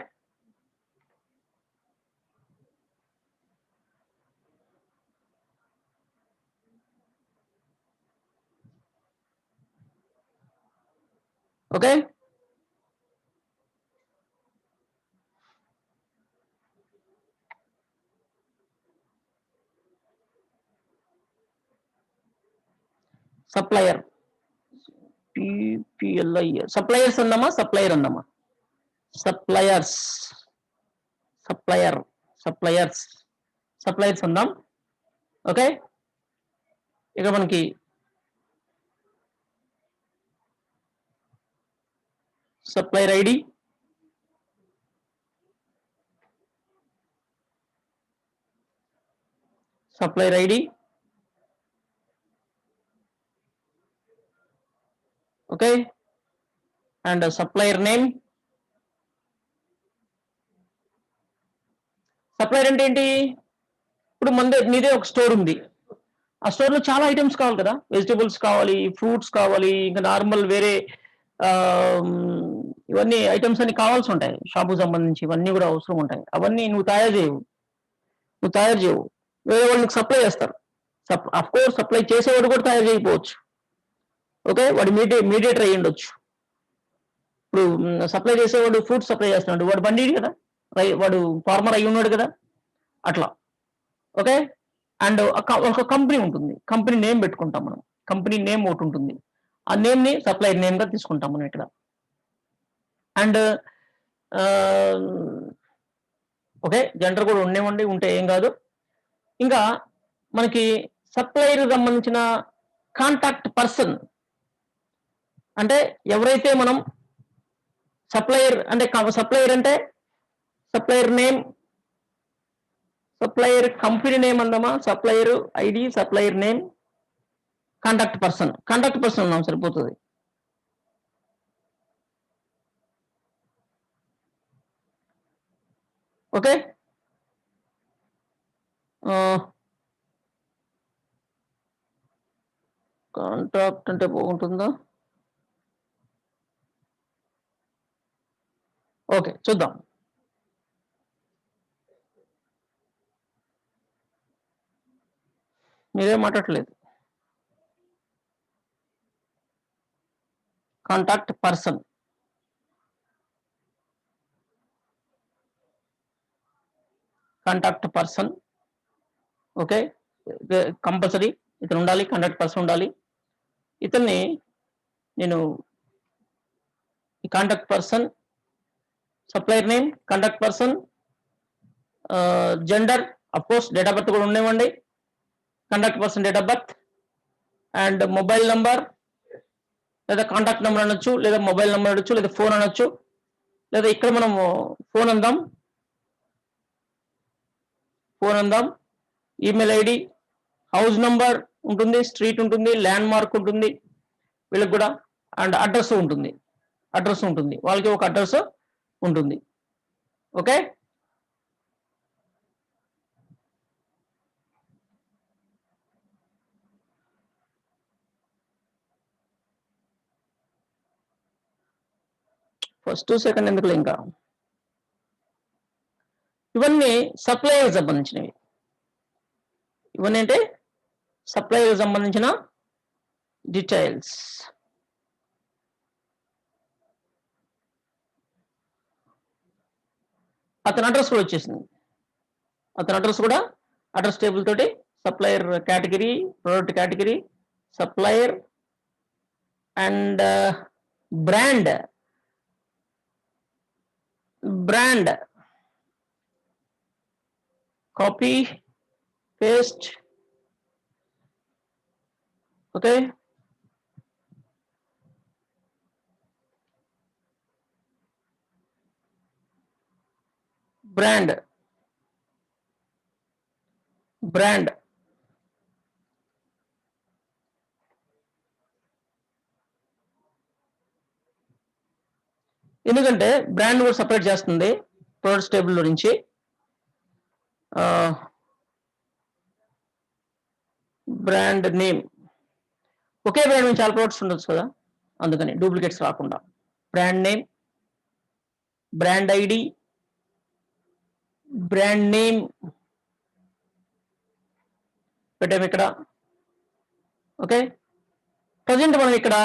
Speaker 1: ఓకే, సప్లయర్ పిపిఎల్ఐ సప్లయర్స్ అందామా, సప్లయర్ అందామా? సప్లయర్స్, సప్లయర్స్ అందాం. ఓకే, ఇక మనకి supplier ID, supplier ID. Okay, and supplier name. Supplier అంటే ఏంటి? ఇప్పుడు నీదే ఒక స్టోర్ ఉంది, ఆ స్టోర్ లో చాలా ఐటమ్స్ కావాలి కదా, వెజిటబుల్స్ కావాలి, ఫ్రూట్స్ కావాలి, ఇంకా నార్మల్ వేరే ఇవన్నీ ఐటమ్స్ అన్ని కావాల్సి ఉంటాయి. షాపుకు సంబంధించి ఇవన్నీ కూడా అవసరం ఉంటాయి. అవన్నీ నువ్వు తయారు చేయవు, వేరే వాళ్ళకి సప్లై చేస్తారు. అఫ్ కోర్స్ సప్లై చేసేవాడు కూడా తయారు చేయకపోవచ్చు. ఓకే, వాడు మీడియేటర్ అయ్యి ఉండొచ్చు. ఇప్పుడు సప్లై చేసేవాడు ఫ్రూట్స్ సప్లై చేస్తున్నాడు, వాడు బండి కదా, వాడు ఫార్మర్ అయి ఉన్నాడు కదా, అట్లా. ఓకే, అండ్ ఒక కంపెనీ ఉంటుంది, కంపెనీ నేమ్ పెట్టుకుంటాం మనం. కంపెనీ నేమ్ ఒకటి ఉంటుంది, ఆ నేమ్ ని సప్లయర్ నేమ్ గా తీసుకుంటాం మనం ఇక్కడ. అండ్ ఓకే, జెండర్ కూడా ఉంటే ఏం కాదు. ఇంకా మనకి సప్లయర్ సంబంధించిన కాంటాక్ట్ పర్సన్ అంటే ఎవరైతే మనం సప్లయర్ అంటే supplier name, supplier company name అందామా, supplier ID, supplier name, contact person అన్నాం సరిపోతుంది. ఓకే, కాంటాక్ట్ అంటే బాగుంటుందా? ఓకే, చూద్దాం. మీరేం మాట్లాడలేదు. కాంటాక్ట్ పర్సన్, ఓకే, కంపల్సరీ ఇతను ఉండాలి, కాంటాక్ట్ పర్సన్ ఉండాలి. ఇతన్ని నేను ఈ contact person, supplier name, contact person, gender, of course date of birth కూడా ఉండేవండి, contact person date of birth, and mobile number, లేదా కాంటాక్ట్ నెంబర్ అనొచ్చు, లేదా మొబైల్ నెంబర్ అనొచ్చు, లేదా ఫోన్ అనొచ్చు, లేదా ఇక్కడ మనము ఫోన్ అందాం, ఈమెయిల్ ఐడి, హౌస్ నంబర్ ఉంటుంది, స్ట్రీట్ ఉంటుంది, ల్యాండ్ మార్క్ ఉంటుంది వీళ్ళకి కూడా, అండ్ అడ్రస్ ఉంటుంది, వాళ్ళకి ఒక అడ్రస్ ఉంటుంది. ఓకే, ఫస్ట్ సెకండ్ ఎందుకు ఇంకా, ఇవన్నీ సప్లయర్ సంబంధించినవి. ఇవన్నీ అంటే సప్లయర్ సంబంధించిన డీటెయిల్స్. అతని అడ్రస్ కూడా వచ్చేసింది, అడ్రస్ టేబుల్ తోటి supplier category, product category, supplier and brand, copy paste. Okay, brand ఎందుకంటే బ్రాండ్ కూడా సపరేట్ చేస్తుంది ప్రొడక్ట్స్ టేబుల్లో నుంచి. బ్రాండ్ నేమ్, ఒకే బ్రాండ్ నుంచి చాలా ప్రొడక్ట్స్ ఉండొచ్చు కదా, అందుకని డూప్లికేట్స్ రాకుండా. Brand name, brand ID, brand name పెట్టాము ఇక్కడ. ఓకే, ప్రజెంట్ మనం ఇక్కడ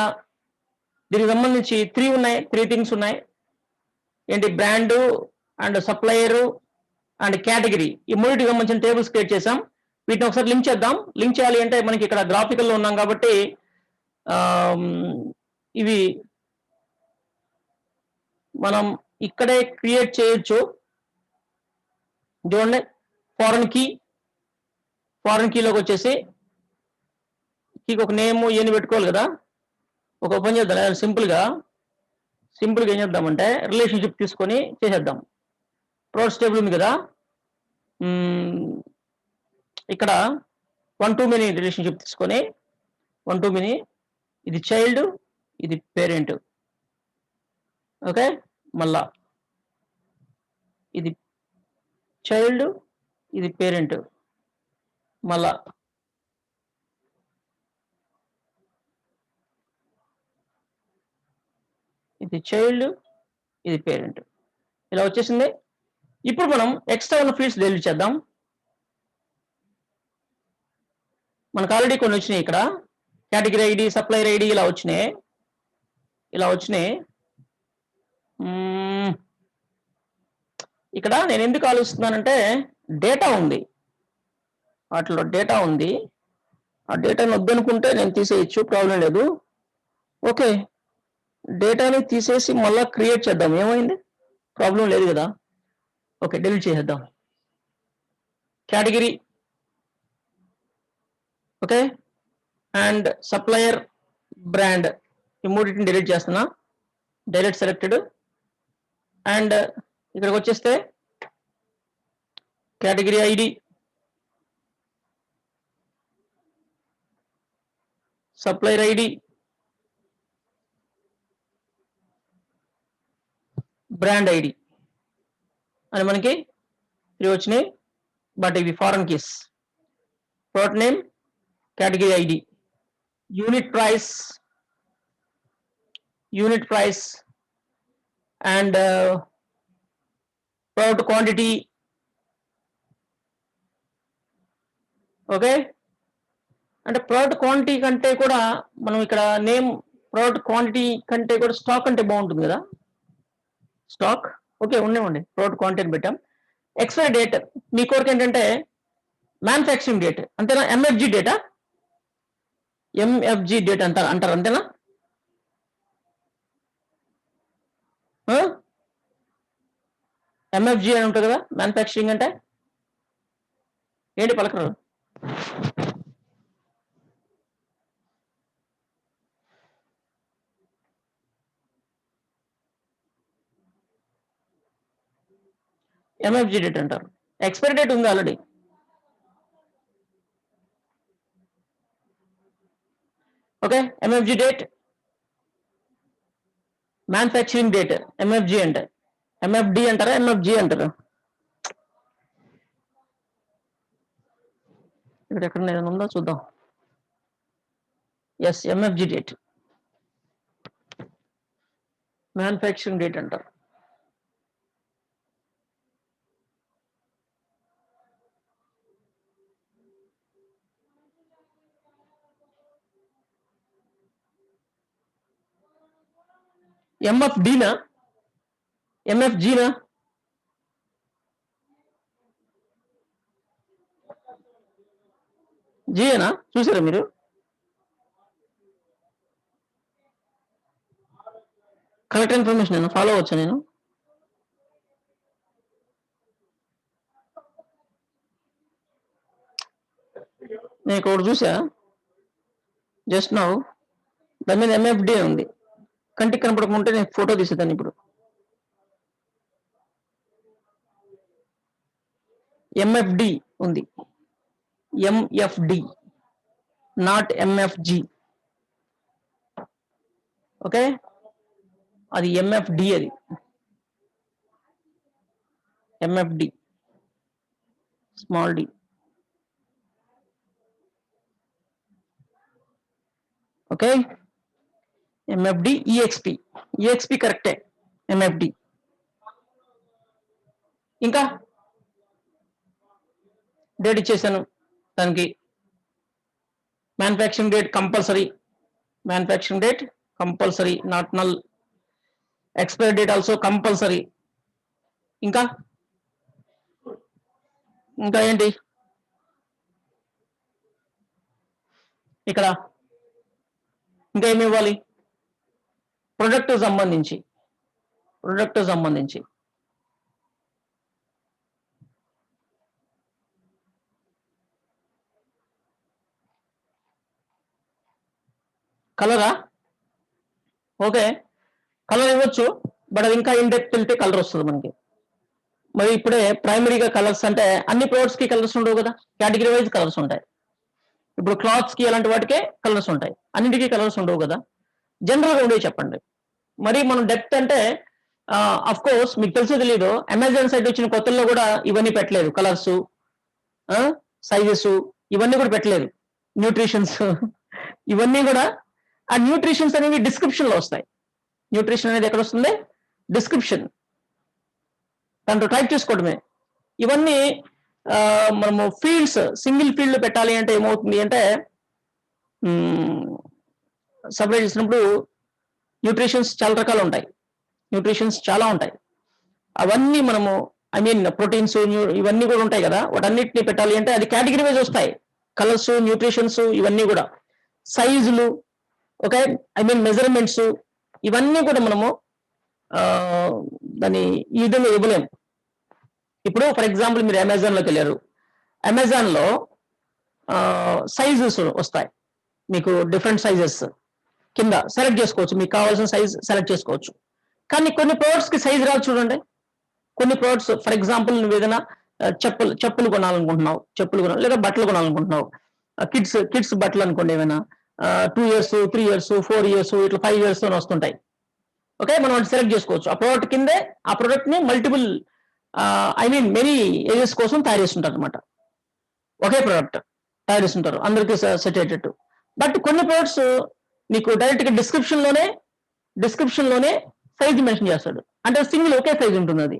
Speaker 1: దీనికి సంబంధించి 3 థింగ్స్ ఉన్నాయి. ఏంటి? Brand and supplier and category. ఈ మూడింటికి సంబంధించిన టేబుల్స్ క్రియేట్ చేసాం. వీటిని ఒకసారి లింక్ చేద్దాం. లింక్ చేయాలి అంటే మనకి ఇక్కడ గ్రాఫికల్లో ఉన్నాం కాబట్టి ఇవి మనం ఇక్కడే క్రియేట్ చేయొచ్చు. చూడండి, ఫారెన్ కీలోకి వచ్చేసి కీకి ఒక నేమ్ ఇవన్నీ పెట్టుకోవాలి కదా. ఒక ఓపెన్ చేద్దాం. సింపుల్గా ఏం చేద్దామంటే రిలేషన్షిప్ తీసుకొని చేసేద్దాం. ప్రొడక్ట్స్ టేబుల్ ఉంది కదా, ఇక్కడ 1 to many రిలేషన్షిప్ తీసుకొని 1 to many, ఇది చైల్డ్, ఇది పేరెంట్. ఓకే, మళ్ళా ఇది చైల్డ్, ఇది పేరెంట్, మళ్ళా ఇది చైల్డ్, ఇది పేరెంట్. ఇలా వచ్చేసింది. ఇప్పుడు మనం ఎక్స్ట్రా ఉన్న ఫీల్డ్స్ డిలీట్ చేద్దాం. మనకు ఆల్రెడీ కొన్ని వచ్చినాయి ఇక్కడ. కేటగిరీ ఐడి, సప్లయర్ ఐడి ఇలా వచ్చినాయి. ఇక్కడ నేను ఎందుకు ఆలోచిస్తున్నానంటే డేటా ఉంది, వాటిలో డేటా ఉంది. ఆ డేటాని వద్దనుకుంటే నేను తీసేయచ్చు, ప్రాబ్లం లేదు. ఓకే, డేటాని తీసేసి మళ్ళీ క్రియేట్ చేద్దాం. ఏమైంది? ప్రాబ్లం లేదు కదా. ఓకే, డిలీట్ చేసేద్దాం. Category, okay, and supplier, brand, ఈ మూడింటిని డిలీట్ చేస్తున్నా. Direct selected. అండ్ ఇక్కడికి వచ్చేస్తే category ID, supplier ID, brand ID అని మనకి 3 వచ్చినాయి. బట్ ఇవి foreign keys. Product name, category ID, unit price and product quantity. Okay, అంటే ప్రోడక్ట్ క్వాంటిటీ కంటే కూడా మనం ఇక్కడ నేమ్, ప్రోడక్ట్ క్వాంటిటీ కంటే కూడా స్టాక్ అంటే బాగుంటుంది కదా. స్టాక్, ఓకే, ఉండే ప్రోడక్ట్ క్వాంటిటీ పెట్టాం. ఎక్స్పైరీ డేట్, మీ కోరిక ఏంటంటే మ్యానుఫ్యాక్చరింగ్ డేట్, అంతేనా? ఎంఎఫ్జి డేట్ అంటారు, అంతేనా? ఎంఎఫ్జి అని ఉంటుంది కదా మ్యానుఫ్యాక్చరింగ్ అంటే. ఏంటి పలకరు? ఎంఎఫ్జి డేట్ అంటారు. ఎక్స్పైరీ డేట్ ఉంది already. Okay, MFG date, manufacturing date, MFG అంటే. ఎంఎఫ్డి అంటారా, ఎంఎఫ్జి అంటారా? ఇక్కడ ఎక్కడ ఏదైనా ఉందో చూద్దాం. ఎస్, ఎంఎఫ్జి డేట్, మ్యానుఫ్యాక్చరింగ్ డేట్ అంటారు. ఎంఎఫ్డినా, ఎంఎఫ్జినా? జిఏనా? చూసారా మీరు? కరెక్ట్ ఇన్ఫర్మేషన్ నేను ఫాలో అవ్వచ్చా? నేను ఒకటి చూసా జస్ట్ నౌ, దాని మీద ఎంఎఫ్డి ఉంది. కంటికి కనపడకుంటే నేను ఫోటో తీసేదాన్ని. ఇప్పుడు ఎంఎఫ్డి ఉంది, ఎంఎఫ్డి, నాట్ ఎంఎఫ్జి. ఓకే, అది ఎంఎఫ్డి, అది MFD small D. Okay, MFD EXP, EXP కరెక్టే, ఎంఎఫ్డి. ఇంకా డేట్ ఇచ్చేసాను దానికి. Manufacturing date compulsory, manufacturing date compulsory, not null. Expiry date also compulsory. ఇంకా ఇంకా ఏంటి ఇక్కడ, ఇంకా ఏమి ఇవ్వాలి? ప్రొడక్ట్ సంబంధించి, ప్రొడక్ట్ సంబంధించి కలరా? ఓకే, కలర్ ఇవ్వచ్చు, బట్ అది ఇంకా ఇండెప్త్ వెళ్తే కలర్ వస్తుంది మనకి. మరి ఇప్పుడే ప్రైమరీగా కలర్స్ అంటే అన్ని ప్రొడక్ట్స్ కి కలర్స్ ఉండవు కదా, కేటగిరీ వైజ్ కలర్స్ ఉంటాయి. ఇప్పుడు క్లాత్స్ కి అలాంటి వాటికే కలర్స్ ఉంటాయి, అన్నిటికీ కలర్స్ ఉండవు కదా, జనరల్ గా ఉండేవి చెప్పండి. మరి మనం డెప్త్ అంటే అఫ్ కోర్స్ మీకు తెలుసో తెలీదు, అమెజాన్ సైట్ వచ్చిన కొత్తల్లో కూడా ఇవన్నీ పెట్టలేదు, కలర్స్, సైజెస్ ఇవన్నీ కూడా పెట్టలేదు, న్యూట్రిషన్స్ ఇవన్నీ కూడా. ఆ న్యూట్రిషన్స్ అనేవి డిస్క్రిప్షన్ లో వస్తాయి. న్యూట్రిషన్ అనేది ఎక్కడ వస్తుంది? డిస్క్రిప్షన్, దాంట్లో టైప్ చేసుకోవడమే. ఇవన్నీ మనము ఫీల్డ్స్ సింగిల్ ఫీల్డ్ పెట్టాలి అంటే ఏమవుతుంది అంటే, సపరేట్ చేసినప్పుడు న్యూట్రిషన్స్ చాలా రకాలు ఉంటాయి, న్యూట్రిషన్స్ చాలా ఉంటాయి. అవన్నీ మనము ఐ మీన్ ప్రోటీన్స్ ఇవన్నీ కూడా ఉంటాయి కదా, వాటన్నిటిని పెట్టాలి అంటే అది కేటగిరీ వైజ్ వస్తాయి, కలర్స్, న్యూట్రిషన్స్ ఇవన్నీ కూడా, సైజులు, ఓకే, ఐ మీన్ మెజర్మెంట్స్, ఇవన్నీ కూడా మనము దాన్ని ఈ విధంగా ఇవ్వలేము. ఇప్పుడు ఫర్ ఎగ్జాంపుల్ మీరు అమెజాన్లోకి వెళ్ళారు, అమెజాన్లో సైజెస్ వస్తాయి మీకు, డిఫరెంట్ సైజెస్ కింద సెలెక్ట్ చేసుకోవచ్చు, మీకు కావాల్సిన సైజ్ సెలెక్ట్ చేసుకోవచ్చు. కానీ కొన్ని ప్రొడక్ట్స్ కి సైజ్ రాదు చూడండి. కొన్ని ప్రొడక్ట్స్ ఫర్ ఎగ్జాంపుల్ నువ్వు ఏదైనా చెప్పులు కొనాలనుకుంటున్నావు, లేదా బట్టలు కొనాలనుకుంటున్నావు, కిడ్స్ బట్టలు అనుకోండి, ఏమైనా 2 years 3 years 4 years ఇట్లా 5 years తో వస్తుంటాయి. ఓకే, మనం సెలెక్ట్ చేసుకోవచ్చు. ఆ ప్రోడక్ట్ కిందే ఆ ప్రోడక్ట్ ని multiple I mean many ages కోసం తయారు చేస్తుంటారు అనమాట. ఒకే ప్రోడక్ట్ తయారు చేస్తుంటారు అందరికీ సెట్ అయ్యేటట్టు. బట్ కొన్ని ప్రొడక్ట్స్ నీకు డైరెక్ట్ గా డిస్క్రిప్షన్ లోనే సైజ్ మెన్షన్ చేస్తాడు, అంటే సింగిల్ ఒకే సైజ్ ఉంటుంది, అది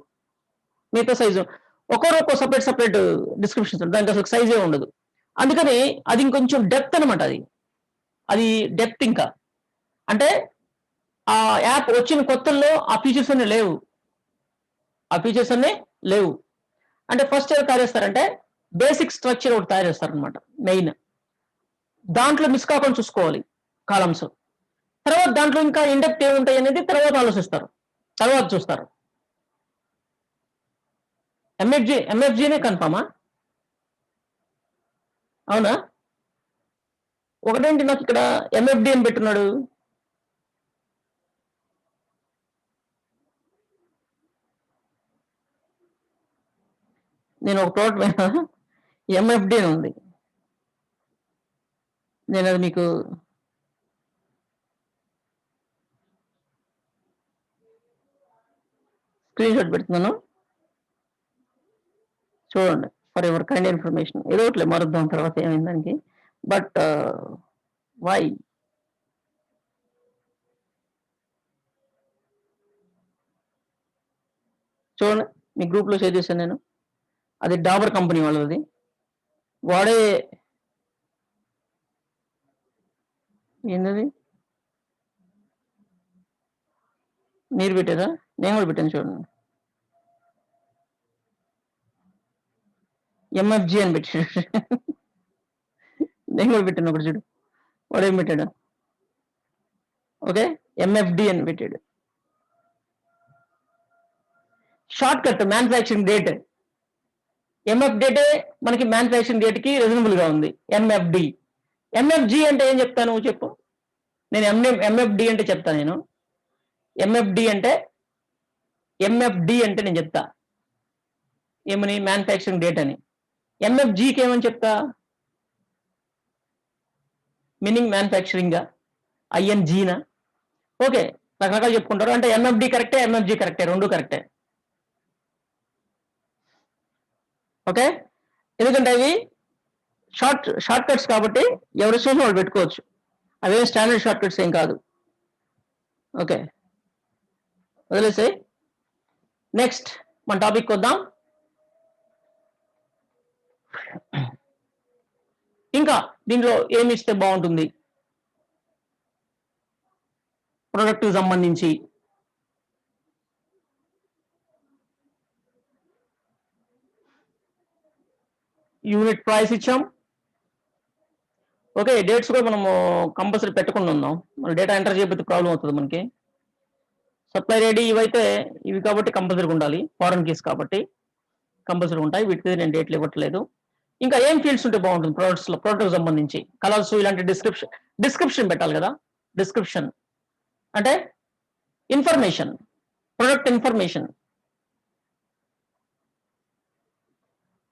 Speaker 1: మిగతా సైజు ఒక్కో సపరేట్ డిస్క్రిప్షన్స్, దానికి అసలు సైజే ఉండదు. అందుకని అది ఇంకొంచెం డెప్త్ అనమాట, అది డెప్త్. ఇంకా అంటే ఆ యాప్ వచ్చిన కొత్తల్లో ఆ ఫీచర్స్ అన్ని లేవు, అంటే ఫస్ట్ ఏం తయారు చేస్తారంటే బేసిక్ స్ట్రక్చర్ ఒకటి తయారు చేస్తారనమాట మెయిన్. దాంట్లో మిస్ కాకుండా చూసుకోవాలి కాలమ్స్. తర్వాత దాంట్లో ఇంకా ఇండెప్త్ ఏముంటాయి అనేది తర్వాత ఆలోచిస్తారు, తర్వాత చూస్తారు. ఎంఎఫ్జీనే కన్ఫర్మా? అవునా? ఒకటేంటి నాకు ఇక్కడ ఎంఎఫ్డి అని పెట్టున్నాడు. నేను ఒక ప్రోడక్ట్ మీద ఎంఎఫ్డి అని ఉంది, నేను అది మీకు స్క్రీన్ షాట్ పెడుతున్నాను, చూడండి ఫర్ ఎవర్ కైండ్ ఇన్ఫర్మేషన్. ఏదో ఒకటి మారుద్దాం తర్వాత ఏమైంది దానికి, బట్ వై చూడండి, మీ గ్రూప్ లో షేర్ చేశాను నేను. అది డాబర్ కంపెనీ వాళ్ళది, వాడే ఏంటది మీరు పెట్టారా? నేను కూడా పెట్టాను చూడండి, ఎంఎఫ్జి అని పెట్టాడు నేను కూడా పెట్టాను ఒకటి చూడు, వాడేం పెట్టాడు, ఓకే ఎంఎఫ్డి అని పెట్టాడు. Shortcut manufacturing date, MF డేటే మనకి మ్యానుఫ్యాక్చరింగ్ డేట్ కి రీజనబుల్ గా ఉంది. ఎంఎఫ్డి, ఎంఎఫ్జి అంటే ఏం చెప్తాను చెప్పు, నేను ఎంఎఫ్డి అంటే చెప్తాను, నేను ఎంఎఫ్డి అంటే నేను చెప్తా ఏమని మ్యానుఫ్యాక్చరింగ్ డేట్ అని. ఎంఎఫ్జికి ఏమని చెప్తా, మీనింగ్ మ్యానుఫ్యాక్చరింగ్ ఐఎన్జీనా. ఓకే, రకరకాలు చెప్పుకుంటారు. అంటే ఎంఎఫ్డి కరెక్టే, ఎంఎఫ్జి కరెక్టే, రెండు కరెక్టే. ఓకే, ఎందుకంటే అవి షార్ట్ కట్స్ కాబట్టి ఎవరి ఇష్టం వాళ్ళు పెట్టుకోవచ్చు. అవేం స్టాండర్డ్ షార్ట్ కట్స్ ఏం కాదు. ఓకే, వదిలేసే. నెక్స్ట్ మన టాపిక్ వద్దాం. ఇంకా దీంట్లో ఏమి ఇస్తే బాగుంటుంది ప్రొడక్ట్ సంబంధించి? యూనిట్ ప్రైస్ ఇచ్చాం. ఓకే, డేట్స్ కూడా మనము కంపల్సరీ పెట్టుకుని ఉందాం. మన డేటా ఎంటర్ చేయకపోతే ప్రాబ్లం అవుతుంది మనకి. సప్లై రెడీ ఇవైతే ఇవి కాబట్టి కంపల్సరీగా ఉండాలి, ఫారెన్ కీస్ కాబట్టి కంపల్సరీ ఉంటాయి. వీటికి నేను డేట్లు ఇవ్వట్లేదు. ఇంకా ఏం ఫీల్డ్స్ ఉంటే బాగుంటుంది ప్రొడక్ట్స్లో, ప్రొడక్ట్ సంబంధించి కలర్స్ ఇలాంటి డిస్క్రిప్షన్ పెట్టాలి కదా. డిస్క్రిప్షన్ అంటే information, product information,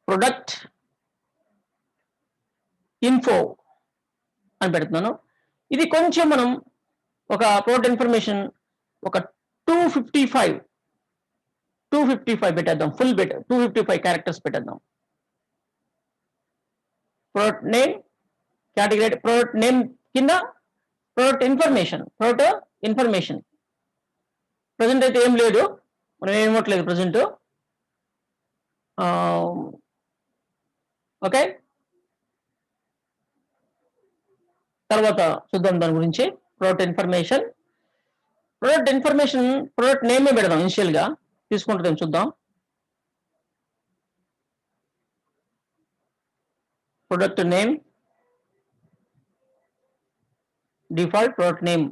Speaker 1: product info అని పెడుతున్నాను. ఇది కొంచెం మనం ఒక ప్రొడక్ట్ ఇన్ఫర్మేషన్ ఒక 255 పెట్టేద్దాం. ఫుల్ 255 క్యారెక్టర్స్ పెట్టేద్దాం. Product name category, product name కింద ప్రొడక్ట్ ఇన్ఫర్మేషన్. ప్రజెంట్ అయితే ఏం లేదు, మనం ఏం ఇవ్వట్లేదు ప్రజెంట్. ఓకే, తర్వాత చూద్దాం దాని గురించి. ప్రొడక్ట్ ఇన్ఫర్మేషన్, ప్రొడక్ట్ నేమే పెడదాం. ఇనిషియల్ గా తీసుకుంటుందేం చూద్దాం. Product name default product name.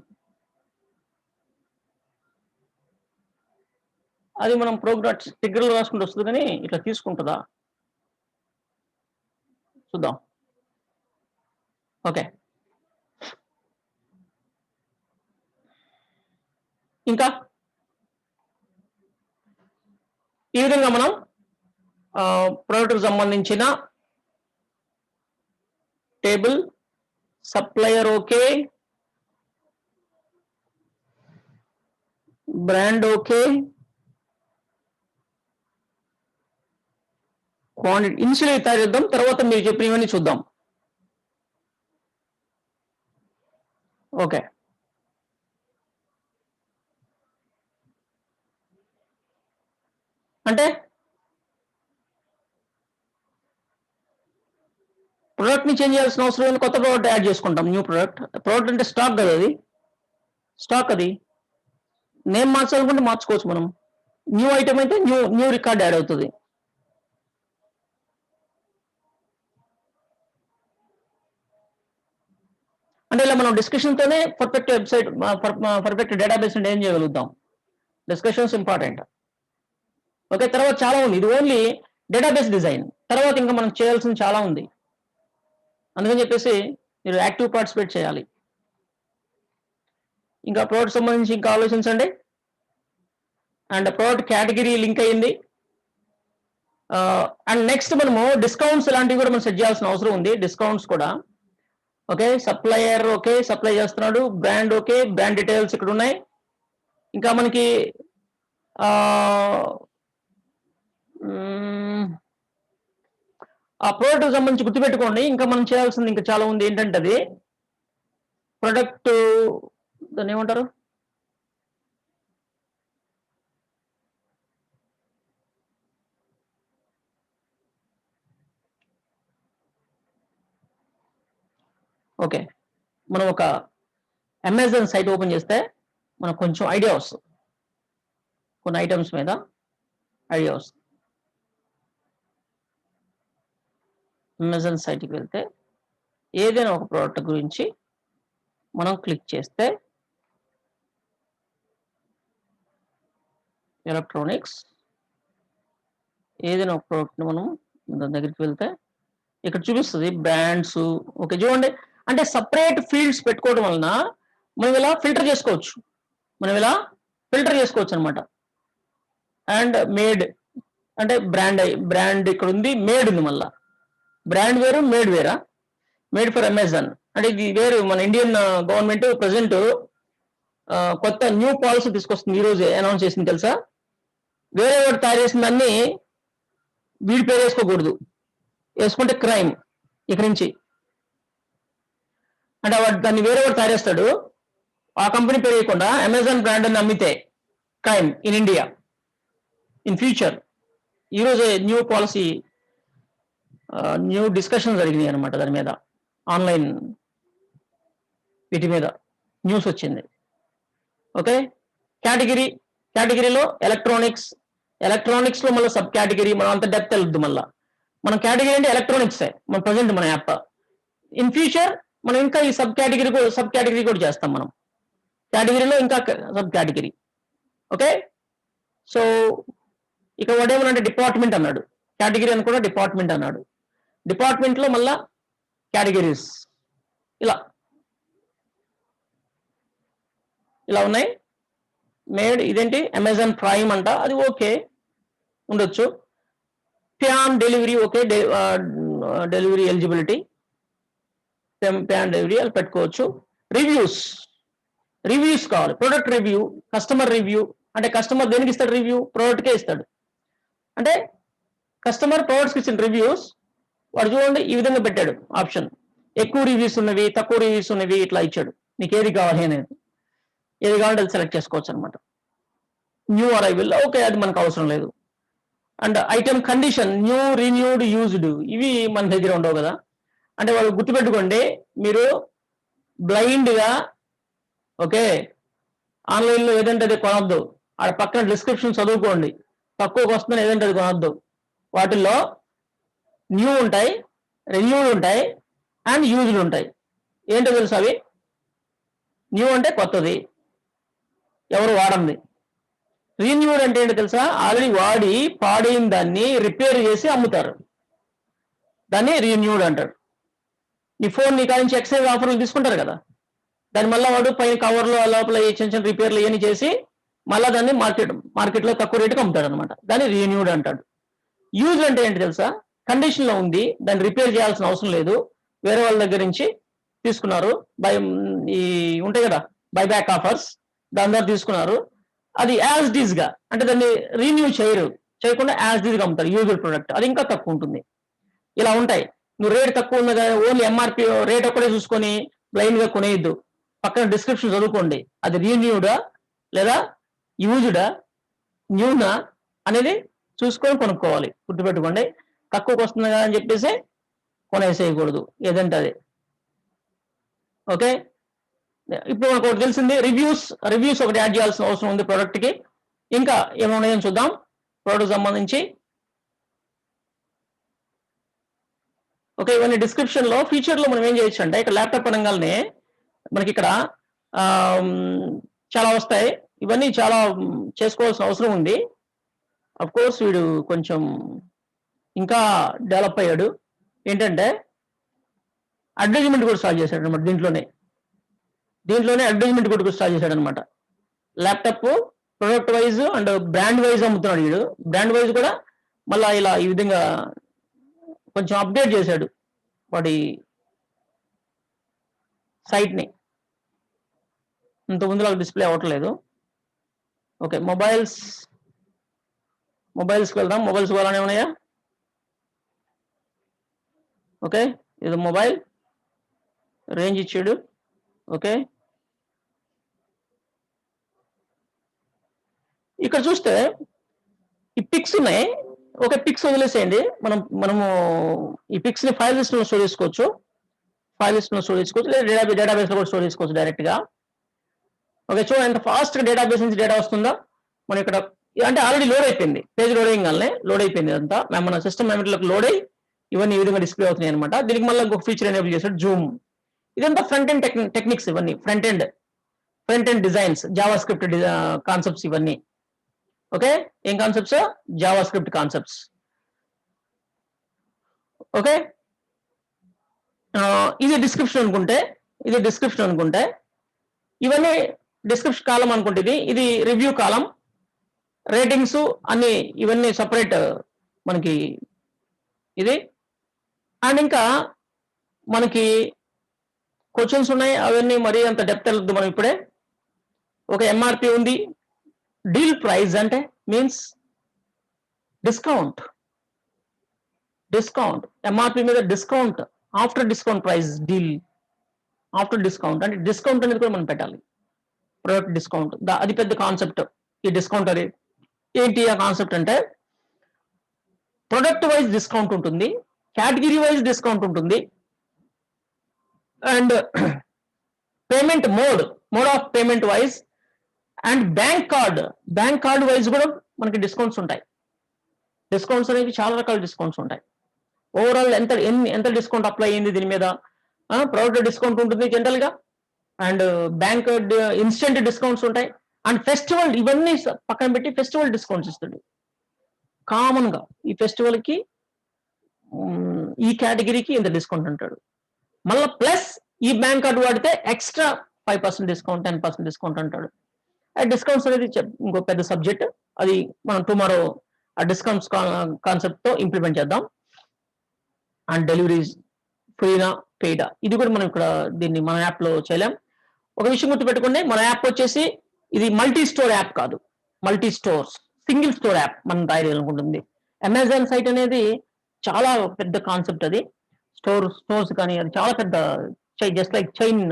Speaker 1: అది మనం ప్రోగ్రామ్ స్టిగ్గర్లు రాసుకుంటూ వస్తుంది, కానీ ఇట్లా తీసుకుంటుందా చూద్దాం. ఓకే, ఇంకా ఈ విధంగా మనం ప్రోడక్ట్కి సంబంధించిన table, supplier okay, brand okay, quantity initial తయారు చేద్దాం. తర్వాత మీరు చెప్పినవన్నీ చూద్దాం. ఓకే, అంటే ప్రొడక్ట్ ని చేంజ్ చేయాల్సిన అవసరం లేదు, కొత్త ప్రోడక్ట్ యాడ్ చేసుకుంటాం. న్యూ ప్రొడక్ట్ అంటే స్టాక్ కదా, అది స్టాక్. అది నేమ్ మార్చాలనుకుంటే మార్చుకోవచ్చు మనం. న్యూ ఐటమ్ అయితే న్యూ రికార్డ్ యాడ్ అవుతుంది. అంటే ఇలా మనం డిస్కషన్ తోనే పర్ఫెక్ట్ వెబ్సైట్, పర్ఫెక్ట్ డేటాబేస్ అంటే ఏం చేయగలుగుతాం. Discussions important. ఓకే, తర్వాత చాలా ఉంది. ఇది ఓన్లీ డేటాబేస్ డిజైన్. తర్వాత ఇంకా మనం చేయాల్సింది చాలా ఉంది. అందుకని చెప్పేసి మీరు యాక్టివ్ పార్టిసిపేట్ చేయాలి. ఇంకా ప్రోడక్ట్ సంబంధించి ఇంకా ఆలోచించండి. అండ్ ప్రోడక్ట్ కేటగిరీ లింక్ అయ్యింది. అండ్ నెక్స్ట్ మనము డిస్కౌంట్స్ ఇలాంటివి కూడా మనం సెట్ చేయాల్సిన అవసరం ఉంది. డిస్కౌంట్స్ కూడా ఓకే. సప్లయర్ ఓకే, సప్లై చేస్తున్నాడు. బ్రాండ్ ఓకే, బ్రాండ్ డీటెయిల్స్ ఇక్కడ ఉన్నాయి. ఇంకా మనకి ఆ ప్రోడక్ట్ సంబంధించి గుర్తుపెట్టుకోండి. ఇంకా మనం చేయాల్సింది ఇంకా చాలా ఉంది. ఏంటంటే అది ప్రొడక్ట్, దాన్ని ఏమంటారు, ఓకే. మనం ఒక అమెజాన్ సైట్ ఓపెన్ చేస్తే మనకు కొంచెం ఐడియా వస్తుంది. కొన్ని ఐటమ్స్ మీద ఐడియా వస్తుంది. అమెజాన్ సైట్కి వెళ్తే ఏదైనా ఒక ప్రోడక్ట్ గురించి మనం క్లిక్ చేస్తే ఎలక్ట్రానిక్స్ ఏదైనా ఒక ప్రోడక్ట్ని మనం దాని దగ్గరికి వెళ్తే ఇక్కడ చూపిస్తుంది బ్రాండ్స్. ఓకే, చూడండి. అంటే సపరేట్ ఫీల్డ్స్ పెట్టుకోవడం వలన మనం ఇలా ఫిల్టర్ చేసుకోవచ్చు అనమాట. అండ్ మేడ్ అంటే బ్రాండ్ ఇక్కడ ఉంది, మేడ్ ఉంది. మళ్ళా బ్రాండ్ వేరు, మేడ్ వేరా? మేడ్ ఫర్ అమెజాన్ అంటే ఇది వేరు. మన ఇండియన్ గవర్నమెంట్ ప్రెసెంట్ కొత్త న్యూ పాలసీ తీసుకొస్తుంది, ఈ రోజే అనౌన్స్ చేసింది తెలుసా? వేరే వాడు తయారు చేసిన దాన్ని వీడి పేరు వేసుకోకూడదు, వేసుకుంటే క్రైమ్ ఇక్కడి నుంచి. అంటే వాడు దాన్ని వేరే వాడు తయారు చేస్తాడు, ఆ కంపెనీ పేరు వేయకుండా అమెజాన్ బ్రాండ్ అని అమ్మితే crime in India in future. ఈరోజే న్యూ పాలసీ, న్యూ డిస్కషన్ జరిగినాయి అనమాట దాని మీద, ఆన్లైన్ వీటి మీద న్యూస్ వచ్చింది. ఓకే, కేటగిరీలో ఎలక్ట్రానిక్స్ లో మళ్ళీ సబ్ కేటగిరీ, మనం అంత డెప్త్ వెళ్తుంది. మళ్ళీ మనం కేటగిరీ అంటే ఎలక్ట్రానిక్సే మన ప్రజెంట్ మన యాప్. ఇన్ ఫ్యూచర్ మనం ఇంకా ఈ సబ్ కేటగిరీ కూడా చేస్తాం మనం, కేటగిరీలో ఇంకా సబ్ కేటగిరీ. ఓకే, సో ఇక వాడేమనంటే డిపార్ట్మెంట్ అన్నాడు, కేటగిరీ అని కూడా డిపార్ట్మెంట్ అన్నాడు. డిపార్ట్మెంట్ లో మళ్ళా కేటగిరీస్ ఇలా ఉన్నాయి. మేడ్ ఇదేంటి అమెజాన్ ప్రైమ్ అంట, అది ఓకే ఉండొచ్చు. Pan delivery okay, delivery eligibility, pan delivery అది పెట్టుకోవచ్చు. రివ్యూస్ కావాలి, ప్రొడక్ట్ రివ్యూ, కస్టమర్ రివ్యూ. అంటే కస్టమర్ దేనికి ఇస్తాడు రివ్యూ? ప్రోడక్ట్కే ఇస్తాడు. అంటే కస్టమర్ ప్రోడక్ట్స్కి ఇచ్చిన రివ్యూస్ వాడు చూడండి ఈ విధంగా పెట్టాడు ఆప్షన్. ఎక్కువ రివ్యూస్ ఉన్నవి, తక్కువ రివ్యూస్ ఉన్నవి, ఇట్లా ఇచ్చాడు. నీకు ఏది కావాలి అనేది, ఏది కావాలంటే అది సెలెక్ట్ చేసుకోవచ్చు అనమాట. న్యూ అరైవల్ ఓకే, అది మనకు అవసరం లేదు. And item condition, new, renewed, used, ఇవి మన దగ్గర ఉండవు కదా. అంటే వాళ్ళు గుర్తుపెట్టుకోండి, మీరు బ్లైండ్గా ఓకే ఆన్లైన్లో ఏదంటే అది కొనొద్దు. ఆడ పక్కన డిస్క్రిప్షన్ చదువుకోండి, తక్కువకి వస్తుందని ఏదంటే అది కొనొద్దు. వాటిల్లో న్యూ ఉంటాయి, రెన్యూడ్ ఉంటాయి, అండ్ యూజ్డ్ ఉంటాయి. ఏంటో తెలుసు అవి? న్యూ అంటే కొత్తది, ఎవరు వాడంది. రీన్యూడ్ అంటే ఏంటో తెలుసా? ఆల్రెడీ వాడి పాడైన దాన్ని రిపేర్ చేసి అమ్ముతారు, దాన్ని రీన్యూడ్ అంటారు. నీ ఫోన్ నీ కాడి నుంచి ఎక్స్చేంజ్ ఆఫర్లు తీసుకుంటారు కదా, దాన్ని మళ్ళీ వాడు పైన కవర్లో లోపల చిన్న చిన్న రిపేర్లు ఇవన్నీ చేసి మళ్ళీ దాన్ని మార్కెట్లో తక్కువ రేటుకి అమ్ముతాడు అనమాట, దాన్ని రీన్యూడ్ అంటాడు. యూజ్ అంటే ఏంటి తెలుసా? కండిషన్లో ఉంది, దాన్ని రిపేర్ చేయాల్సిన అవసరం లేదు, వేరే వాళ్ళ దగ్గర నుంచి తీసుకున్నారు, ఈ ఉంటాయి కదా బైబ్యాక్ ఆఫర్స్, దాని ద్వారా తీసుకున్నారు, అది యాజ్ డీజ్ గా, అంటే దాన్ని రీన్యూ చేయకుండా యాజ్ డీజ్ గా అమ్ముతారు. యూజ్డ్ ప్రొడక్ట్ అది ఇంకా తక్కువ ఉంటుంది. ఇలా ఉంటాయి. నువ్వు రేట్ తక్కువ ఉన్నదా, ఓన్లీ ఎంఆర్పి రేట్ ఒక్కడే చూసుకొని బ్లైండ్ గా కొనేయద్దు. పక్కన డిస్క్రిప్షన్ చదువుకోండి, అది రీన్యూడా లేదా యూజ్డా, న్యూనా అనేది చూసుకొని కొనుక్కోవాలి. గుర్తుపెట్టుకోండి, తక్కువకి వస్తుంది కదా అని చెప్పేసి కొనేసేయకూడదు ఏదంటే అది. ఓకే, ఇప్పుడు మనకు ఒకటి తెలిసింది, రివ్యూస్ ఒకటి యాడ్ చేయాల్సిన అవసరం ఉంది ప్రోడక్ట్ కి. ఇంకా ఏమున్నాయని చూద్దాం ప్రోడక్ట్ సంబంధించి. ఓకే, ఇవన్నీ డిస్క్రిప్షన్ లో, ఫీచర్ లో మనం ఏం చేయొచ్చు అంటే, ఇక్కడ ల్యాప్టాప్ అనగానే మనకి ఇక్కడ చాలా వస్తాయి. ఇవన్నీ చాలా చేసుకోవాల్సిన అవసరం ఉంది. అఫ్ కోర్స్ వీడు కొంచెం ఇంకా డెవలప్ అయ్యాడు. ఏంటంటే అడ్వర్టైజ్మెంట్ కూడా స్టార్ట్ చేశాడు అనమాట. దీంట్లోనే అడ్వర్టైజ్మెంట్ కూడా స్టార్ట్ చేశాడు అనమాట. Laptop product wise and brand wise అమ్ముతున్నాడు వీడు. బ్రాండ్ వైజ్ కూడా మళ్ళీ ఇలా ఈ విధంగా కొంచెం అప్డేట్ చేశాడు వాడి సైట్ని. ఇంత ముందులో డిస్ప్లే అవ్వట్లేదు. ఓకే, మొబైల్స్కి వెళ్దాం. మొబైల్స్ అలానే ఉన్నాయా? ఓకే, ఇది మొబైల్ రేంజ్ ఇచ్చాడు. ఓకే, ఇక్కడ చూస్తే ఈ పిక్స్ ఉన్నాయి. ఓకే, పిక్స్ వదిలేసేయండి. మనము ఈ పిక్స్ ని ఫైల్ లిస్ట్ లో స్టోర్ చేసుకోవచ్చు, లేదా డేటాబేస్ లో కూడా స్టోర్ చేసుకోవచ్చు డైరెక్ట్ గా. ఓకే, చూడండి ఎంత ఫాస్ట్ గా డేటాబేస్ నుంచి డేటా వస్తుందా. మనం ఇక్కడ అంటే ఆల్రెడీ లోడ్ అయిపోయింది, పేజ్ లోడ్ అయిపోయింది అంతా. మన సిస్టమ్ మెమరీలోకి లోడ్ అయ్యి ఇవన్నీ ఈ విధంగా డిస్ప్లే అవుతున్నాయి అనమాట. దీనికి మళ్ళీ ఇంకొక ఫీచర్ ఎనేబుల్ చేశాడు, జూమ్. ఇదంతా ఫ్రంట్ ఎండ్ టెక్నిక్స్, ఇవన్నీ front end designs, Java script concepts ఇవన్నీ. ఓకే, ఏం concepts? Java script concepts. Okay, ఇది డిస్క్రిప్షన్ అనుకుంటే ఇవన్నీ డిస్క్రిప్షన్ కాలం అనుకుంటే ఇది రివ్యూ కాలం, రేటింగ్స్ అన్ని ఇవన్నీ సపరేట్ మనకి ఇది. అండ్ ఇంకా మనకి క్వశ్చన్స్ ఉన్నాయి, అవన్నీ మరీ అంత డెప్త్ వెళ్ళొద్దు మనం ఇప్పుడే. ఒక ఎంఆర్పి ఉంది. డీల్ ప్రైస్ అంటే మీన్స్ డిస్కౌంట్. ఎంఆర్పి మీద discount, after discount price deal. After discount అంటే డిస్కౌంట్ అనేది కూడా మనం పెట్టాలి. ప్రొడక్ట్ డిస్కౌంట్ అది పెద్ద కాన్సెప్ట్. ఈ డిస్కౌంట్ అనేది ఏంటి ఆ కాన్సెప్ట్ అంటే, ప్రొడక్ట్ వైజ్ డిస్కౌంట్ ఉంటుంది, కేటగిరీ వైజ్ డిస్కౌంట్ ఉంటుంది, and payment mode of payment wise, and bank card wise కూడా మనకి డిస్కౌంట్స్ ఉంటాయి. డిస్కౌంట్స్ అనేవి చాలా రకాల డిస్కౌంట్స్ ఉంటాయి. ఓవరాల్ ఎంత డిస్కౌంట్ అప్లై అయింది దీని మీద, ప్రొడక్ట్ డిస్కౌంట్ ఉంటుంది జనరల్ గా, అండ్ బ్యాంక్ ఇన్స్టెంట్ డిస్కౌంట్స్ ఉంటాయి, అండ్ ఫెస్టివల్, ఇవన్నీ పక్కన పెట్టి ఫెస్టివల్ డిస్కౌంట్స్ ఇస్తుంది కామన్ గా. ఈ ఫెస్టివల్ కి ఈ కేటగిరీకి ఇంత డిస్కౌంట్ అంటాడు. మళ్ళీ ప్లస్ ఈ బ్యాంక్ కార్డు వాడితే ఎక్స్ట్రా 5% డిస్కౌంట్, 10% డిస్కౌంట్ అంటాడు. ఆ డిస్కౌంట్స్ అనేది ఇంకో పెద్ద సబ్జెక్ట్, అది మనం టుమారో ఆ డిస్కౌంట్స్ కాన్సెప్ట్ తో ఇంప్లిమెంట్ చేద్దాం. అండ్ డెలివరీస్ ఫ్రీనా పెయిడా, ఇది కూడా మనం ఇక్కడ దీన్ని మన యాప్ లో చేయలేం. ఒక విషయం గుర్తుపెట్టుకోండి, మన యాప్ వచ్చేసి ఇది మల్టీ స్టోర్ యాప్ కాదు, multi stores, single store app మనం తయారు చేయాలనుకుంటుంది. అమెజాన్ సైట్ అనేది చాలా పెద్ద కాన్సెప్ట్. అది స్టోర్స్ కానీ అది చాలా పెద్ద, జస్ట్ లైక్ చైన్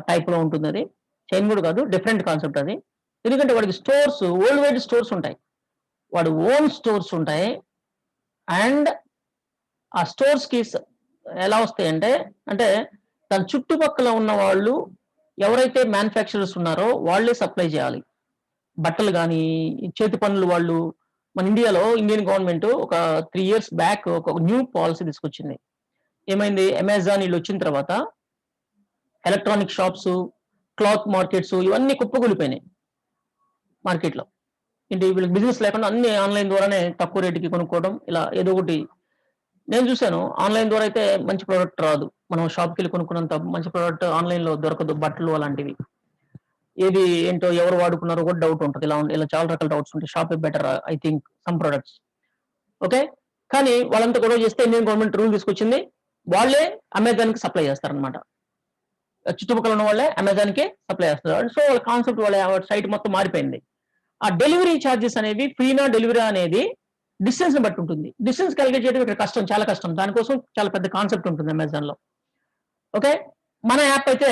Speaker 1: టైప్ లో ఉంటుంది. అది చైన్ కూడా కాదు, డిఫరెంట్ కాన్సెప్ట్ అది. ఎందుకంటే వాడికి స్టోర్స్, వరల్డ్ వైడ్ స్టోర్స్ ఉంటాయి, వాడు ఓన్ స్టోర్స్ ఉంటాయి. అండ్ ఆ స్టోర్స్ కి ఎలా వస్తాయంటే, అంటే దాని చుట్టుపక్కల ఉన్న వాళ్ళు ఎవరైతే మ్యానుఫ్యాక్చరర్స్ ఉన్నారో వాళ్ళే సప్లై చేయాలి. బట్టలు కానీ చేతి పనులు వాళ్ళు. మన ఇండియాలో ఇండియన్ గవర్నమెంట్ ఒక 3 years బ్యాక్ ఒక న్యూ పాలసీ తీసుకొచ్చింది. ఏమైంది, అమెజాన్ వీళ్ళు వచ్చిన తర్వాత ఎలక్ట్రానిక్ షాప్స్, క్లాత్ మార్కెట్స్ ఇవన్నీ కుప్పకూలిపోయినాయి మార్కెట్లో. ఏంటి, వీళ్ళకి బిజినెస్ లేకుండా అన్ని ఆన్లైన్ ద్వారానే తక్కువ రేటుకి కొనుక్కోవడం, ఇలా ఏదో ఒకటి. నేను చూశాను, ఆన్లైన్ ద్వారా అయితే మంచి ప్రోడక్ట్ రాదు, మనం షాప్కి వెళ్ళి కొనుక్కున్నంత మంచి ప్రోడక్ట్ ఆన్లైన్ లో దొరకదు. బట్టలు అలాంటివి ఏది ఏంటో ఎవరు వాడుకున్నారో కూడా డౌట్ ఉంటుంది. ఇలా చాలా రకాల డౌట్స్ ఉంటాయి. Shop better I think some products. Okay, కానీ వాళ్ళంతా గొడవ చేస్తే ఇండియన్ గవర్నమెంట్ రూల్ తీసుకొచ్చింది, వాళ్ళే అమెజాన్ కి సప్లై చేస్తారనమాట. చుట్టుపక్కల ఉన్న వాళ్ళే అమెజాన్ కి సప్లై చేస్తారు. సో వాళ్ళ కాన్సెప్ట్, వాళ్ళ సైట్ మొత్తం మారిపోయింది. ఆ డెలివరీ ఛార్జెస్ అనేవి, ఫ్రీనా డెలివరీ అనేది డిస్టెన్స్ ని బట్టి ఉంటుంది. డిస్టెన్స్ క్యాలిక్యులేట్ చేయడం ఇక్కడ కష్టం, చాలా కష్టం. దానికోసం చాలా పెద్ద కాన్సెప్ట్ ఉంటుంది అమెజాన్ లో. ఓకే, మన యాప్ అయితే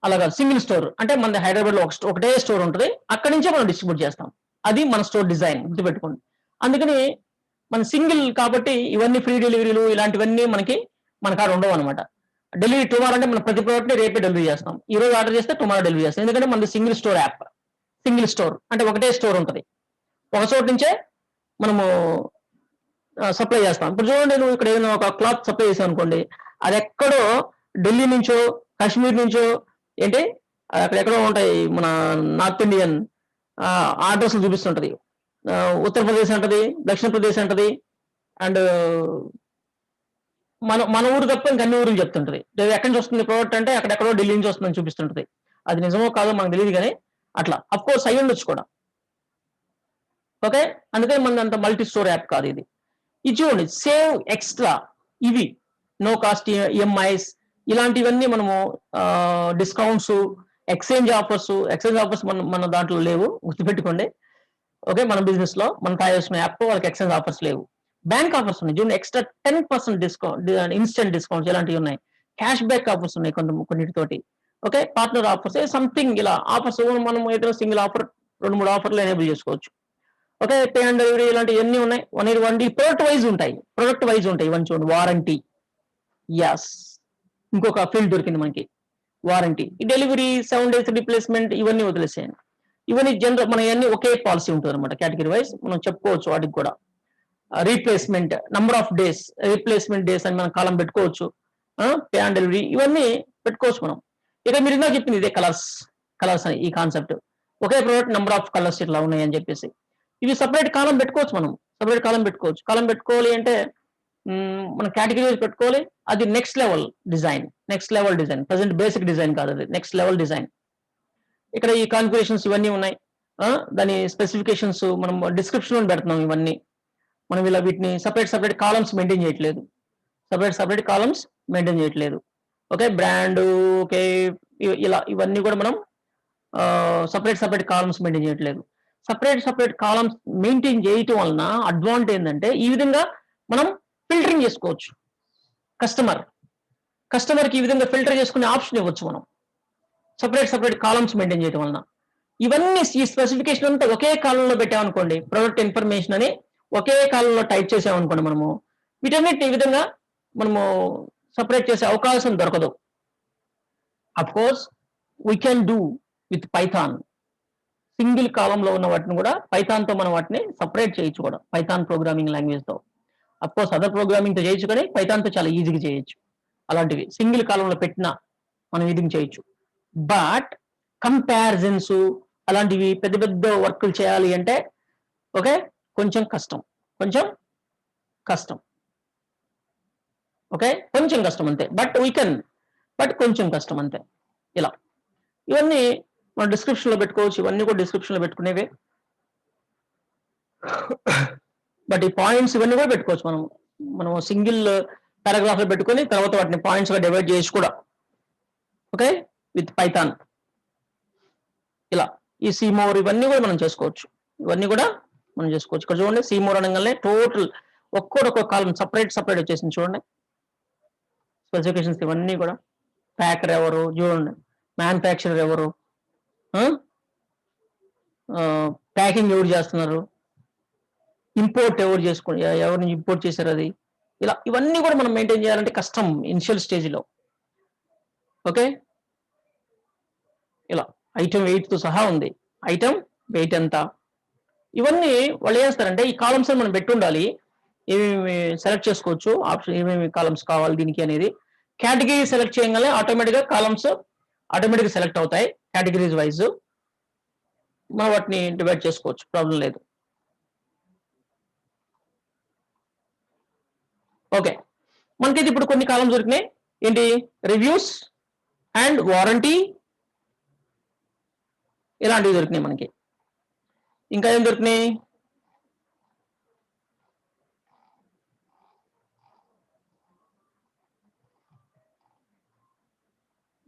Speaker 1: అలాగా సింగిల్ స్టోర్, అంటే మన హైదరాబాద్ లో ఒకటే స్టోర్ ఉంటుంది, అక్కడి నుంచే మనం డిస్ట్రిబ్యూట్ చేస్తాం. అది మన స్టోర్ డిజైన్, గుర్తుపెట్టుకోండి. అందుకని మన సింగిల్ కాబట్టి ఇవన్నీ ఫ్రీ డెలివరీలు ఇలాంటివన్నీ మన కాడ ఉండవు అనమాట. డెలివరీ టుమారో అంటే మనం ప్రతి ప్రోడక్ట్ ని రేపే డెలివరీ చేస్తాం. ఈ రోజు ఆర్డర్ చేస్తే టుమారో డెలివరీ చేస్తాం. ఎందుకంటే మనది single store app. Single store అంటే ఒకటే స్టోర్ ఉంటుంది, ఒక చోటు నుంచే మనము సప్లై చేస్తాం. ఇప్పుడు చూడండి, నువ్వు ఇక్కడ ఏదైనా ఒక క్లాత్ సప్లై చేసావు అనుకోండి, అది ఎక్కడో ఢిల్లీ నుంచో కాశ్మీర్ నుంచో ఏంటి అక్కడెక్కడో ఉంటాయి మన నార్త్ ఇండియన్ అడ్రస్ చూపిస్తుంటది. ఉత్తరప్రదేశ్ అంటది, దక్షిణ ప్రదేశ్ అంటది, అండ్ మన ఊరు తప్ప ఇంక అన్ని ఊరికి చెప్తుంటది. ఎక్కడి నుంచి వస్తుంది ప్రోడక్ట్ అంటే అక్కడెక్కడో ఢిల్లీ నుంచి వస్తుందని చూపిస్తుంటది. అది నిజమో కాదో మనకు తెలియదు, కానీ అట్లా అఫ్ కోర్స్ అయ్యి ఉండొచ్చు కూడా. ఓకే, అందుకని మన అంత మల్టీ స్టోర్ యాప్ కాదు ఇది. ఇది చూడండి, సేవ్ ఎక్స్ట్రా, ఇవి నో కాస్ట్ ఈఎంఐస్ ఇలాంటివన్నీ మనము డిస్కౌంట్స్, ఎక్స్చేంజ్ ఆఫర్స్ మన దాంట్లో లేవు, గుర్తుపెట్టుకోండి. ఓకే, మన బిజినెస్ లో మనం తయారు చేసిన యాప్ వాళ్ళకి ఎక్స్చేంజ్ ఆఫర్స్ లేవు. బ్యాంక్ ఆఫర్స్ ఉన్నాయి చూడండి, ఎక్స్ట్రా 10% డిస్కౌంట్, ఇన్స్టెంట్ డిస్కౌంట్స్ ఇలాంటివి ఉన్నాయి. క్యాష్ బ్యాక్ ఆఫర్స్ ఉన్నాయి కొన్నిటితోటి. ఓకే, పార్ట్నర్ ఆఫర్స్, సంథింగ్ ఇలా ఆఫర్స్. మనం ఏదైనా సింగిల్ ఆఫర్ 2-3 ఆఫర్లు ఎనేబుల్ చేసుకోవచ్చు. ఓకే, పే అండ్ డెలివరీ ఇలాంటివన్నీ ఉన్నాయి. 1 ప్రొడక్ట్ వైజ్ ఉంటాయి, ఇవన్నీ చూడండి. వారంటీ, యస్, ఇంకొక ఫీల్డ్ దొరికింది మనకి, వారంటీ. డెలివరీ, 7 days రీప్లేస్మెంట్, ఇవన్నీ వదిలేసేయండి. ఇవన్నీ జనరల్ మన అన్ని ఒకే పాలసీ ఉంటుంది అనమాట. కేటగిరీ వైజ్ మనం చెప్పుకోవచ్చు వాటికి కూడా. Replacement, number of days, replacement days అని మనం కాలం పెట్టుకోవచ్చు. పే అండ్ డెలివరీ ఇవన్నీ పెట్టుకోవచ్చు మనం. ఇక మీరు ఇందాక చెప్పింది ఇదే కలర్స్ అని ఈ concept. Okay product number of colours ఇట్లా ఉన్నాయి అని చెప్పేసి ఇవి సపరేట్ కాలం పెట్టుకోవచ్చు. మనం సపరేట్ కాలం పెట్టుకోవాలి అంటే మనం కేటగిరీ పెట్టుకోవాలి. అది next level design. Present basic design కాదు, అది నెక్స్ట్ లెవెల్ డిజైన్. ఇక్కడ ఈ కాన్ఫిగరేషన్స్ ఇవన్నీ ఉన్నాయి. దాని స్పెసిఫికేషన్స్ మనం డిస్క్రిప్షన్ లో పెడుతున్నాం ఇవన్నీ. మనం ఇలా వీటిని సపరేట్ కాలమ్స్ మెయింటైన్ చేయట్లేదు, సపరేట్ కాలమ్స్ మెయింటైన్ చేయట్లేదు. ఓకే, బ్రాండ్, ఓకే, ఇలా ఇవన్నీ కూడా మనం సపరేట్ కాలమ్స్ మెయింటైన్ చేయట్లేదు. సపరేట్ కాలమ్స్ మెయింటైన్ చేయటం వలన అడ్వాంటేజ్ ఏంటంటే ఈ విధంగా మనం ఫిల్టరింగ్ చేసుకోవచ్చు. కస్టమర్కి ఈ విధంగా ఫిల్టర్ చేసుకునే ఆప్షన్ ఇవ్వచ్చు మనం సపరేట్ కాలమ్స్ మెయింటైన్ చేయడం వలన. ఇవన్నీ ఈ స్పెసిఫికేషన్ అంతా ఒకే కాలంలో పెట్టామనుకోండి, ప్రొడక్ట్ ఇన్ఫర్మేషన్ అని ఒకే కాలంలో టైప్ చేసామనుకోండి మనము, వీటన్నిటి ఈ విధంగా మనము సపరేట్ చేసే అవకాశం దొరకదు. Of course we can do with Python. Single కాలంలో ఉన్న వాటిని కూడా పైథాన్తో మనం వాటిని సపరేట్ చేయొచ్చు కూడా, పైథాన్ ప్రోగ్రామింగ్ లాంగ్వేజ్తో. అఫ్ కోర్స్ అదర్ ప్రోగ్రామింగ్తో చేయొచ్చు, కానీ పైథాన్తో చాలా ఈజీగా చేయొచ్చు. అలాంటివి సింగిల్ కాలంలో పెట్టినా మనం ఇది చేయొచ్చు. బట్ కంపారిజన్స్ అలాంటివి పెద్ద వర్క్లు చేయాలి అంటే ఓకే కొంచెం కష్టం, ఓకే కొంచెం కష్టం అంతే. బట్ వీ కెన్, బట్ కొంచెం కష్టం అంతే. ఇలా ఇవన్నీ మనం డిస్క్రిప్షన్ లో పెట్టుకోవచ్చు, ఇవన్నీ కూడా డిస్క్రిప్షన్ లో పెట్టుకునేవే. బట్ ఈ పాయింట్స్ ఇవన్నీ కూడా పెట్టుకోవచ్చు మనం సింగిల్ పారాగ్రాఫ్ లో పెట్టుకొని తర్వాత వాటిని పాయింట్స్ గా డివైడ్ చేసి కూడా, ఓకే, విత్ పైథాన్. ఇలా ఈ సీమోర్ ఇవన్నీ కూడా మనం చేసుకోవచ్చు, ఇక్కడ చూడండి సీమోర్ అనగానే టోటల్ ఒక్కొక్క కాలం సపరేట్ వచ్చేసింది చూడండి. స్పెసిఫికేషన్స్ ఇవన్నీ కూడా, ప్యాకర్ ఎవరు చూడండి, మ్యానుఫ్యాక్చరర్ ఎవరు, ప్యాకింగ్ ఎవరు చేస్తున్నారు, ఇంపోర్ట్ ఎవరిని ఇంపోర్ట్ చేశారు అది, ఇలా ఇవన్నీ కూడా మనం మెయింటైన్ చేయాలంటే కష్టం ఇనిషియల్ స్టేజ్లో. ఓకే, ఇలా ఐటమ్ వెయిట్తో సహా ఉంది, ఐటమ్ వెయిట్ ఎంత, ఇవన్నీ వాళ్ళు ఏం చేస్తారంటే ఈ కాలమ్స్ మనం పెట్టి ఉండాలి, ఏమేమి సెలెక్ట్ చేసుకోవచ్చు, ఆప్షన్ ఏమేమి కాలమ్స్ కావాలి దీనికి అనేది. కేటగిరీ సెలెక్ట్ చేయగానే ఆటోమేటిక్గా కాలమ్స్ ఆటోమేటిక్గా సెలెక్ట్ అవుతాయి, కేటగిరీస్ వైజ్ మనం వాటిని డివైడ్ చేసుకోవచ్చు, ప్రాబ్లం లేదు. ఓకే, మనకైతే ఇప్పుడు కొన్ని కాలమ్స్ దొరికినాయి, ఏంటి, రివ్యూస్ అండ్ వారంటీ, ఇలాంటివి దొరికినాయి మనకి. ఇంకా ఏం దొరికినాయి,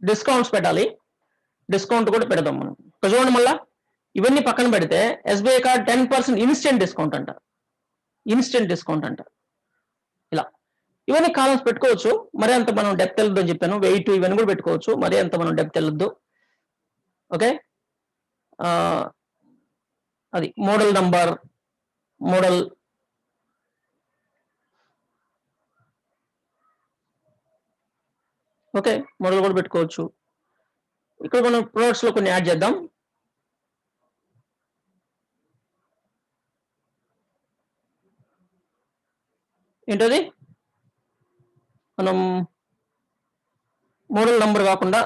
Speaker 1: డిస్కౌంట్స్ పెట్టాలి, డిస్కౌంట్ కూడా పెడదాం మనం. చూడండి మళ్ళా ఇవన్నీ పక్కన పెడితే ఎస్బీఐ కార్డ్ 10% ఇన్స్టెంట్ డిస్కౌంట్ అంట. ఇలా ఇవన్నీ కాలమ్స్ పెట్టుకోవచ్చు, మరి అంత మనం డెప్త్ వెళ్ళొద్దు అని చెప్పాను. వెయిట్ ఇవన్నీ కూడా పెట్టుకోవచ్చు, మరి అంత మనం డెప్త్ వెళ్ళొద్దు. ఓకే, అది మోడల్ నంబర్, ఓకే మోడల్ కూడా పెట్టుకోవచ్చు. ఇక్కడ మనం ప్రొడక్ట్స్ లో కొన్ని యాడ్ చేద్దాం. ఏంటది, మనం మోడల్ నంబర్ కాకుండా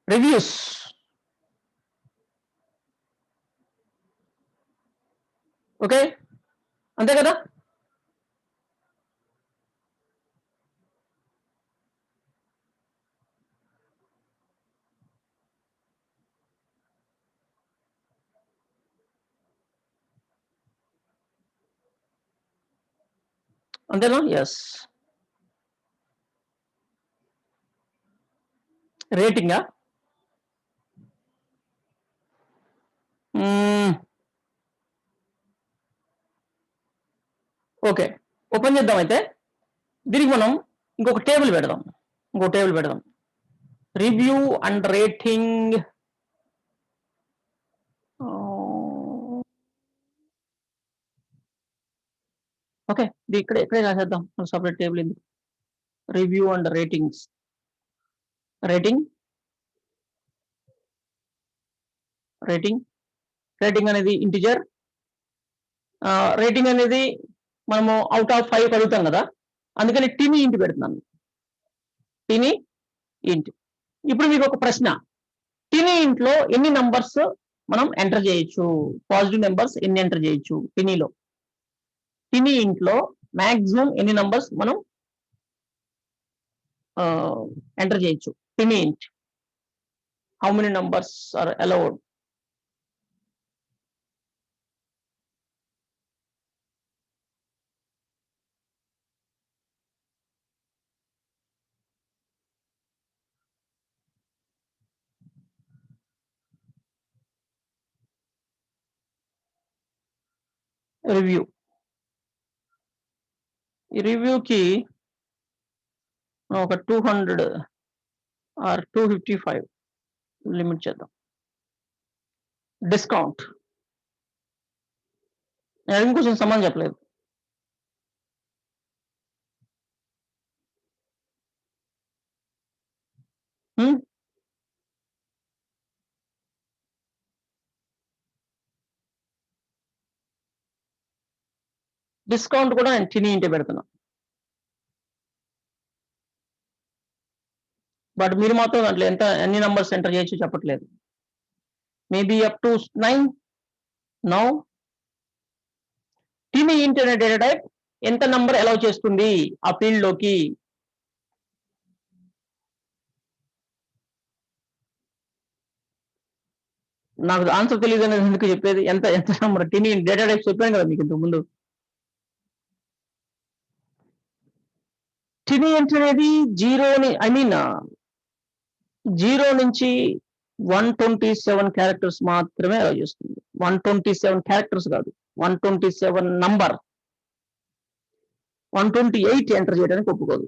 Speaker 1: రివ్యూస్, ఓకే అంతే కదా. అంతేనా, ఎస్. రేటింగా, ఓకే ఓపెన్ చేద్దాం. అయితే దీనికి మనం ఇంకొక టేబుల్ పెడదాం, రివ్యూ అండ్ రేటింగ్. ఓకే, ఇది ఇక్కడే రాసేద్దాం, సపరేట్ టేబుల్ ఇది, రివ్యూ అండ్ రేటింగ్స్. రేటింగ్ అనేది ఇంటిజర్, రేటింగ్ అనేది మనము అవుట్ ఆఫ్ 5 అడుగుతాం కదా, అందుకని టీని ఇంటి పెడుతున్నాను, టీని ఇంటి. ఇప్పుడు మీకు ఒక ప్రశ్న, టీని ఇంట్లో ఎన్ని నంబర్స్ మనం ఎంటర్ చేయొచ్చు, పాజిటివ్ నెంబర్స్ ఎన్ని ఎంటర్ చేయొచ్చు టీని ఇంట్లో మాక్సిమం ఎన్ని నంబర్స్ మనం ఎంటర్ చేయొచ్చు, tiny int, how many numbers are allowed. Review. ఈ రివ్యూకి ఒక 200 ఆర్ 255 లిమిట్ చేద్దాం. డిస్కౌంట్. నేను అడిగిన క్వశ్చన్ సమాధానం చెప్పలేదు. డిస్కౌంట్ కూడా నేను టినీ ఇంటే పెడుతున్నా. బట్ మీరు మాత్రం దాంట్లో ఎన్ని నంబర్స్ ఎంటర్ చేయొచ్చు చెప్పట్లేదు. Maybe up to 9. No. Tiny int అనే డేటా టైప్ ఎంత నంబర్ అలౌ చేస్తుంది ఆ ఫీల్డ్ లోకి? నాకు ఆన్సర్ తెలియదు అనేది ఎందుకు చెప్పేది? ఎంత ఎంత నంబర్ టినీ డేటా టైప్ చెప్పాను కదా మీకు ఇంతకు ముందు. టినీ ఇంట్ అనేది 0 నుంచి 127 క్యారెక్టర్స్ మాత్రమే అలౌ చేస్తుంది. 127 క్యారెక్టర్స్ కాదు, 127 నంబర్. 128 ఎంటర్ చేయడానికి ఒప్పుకోదు.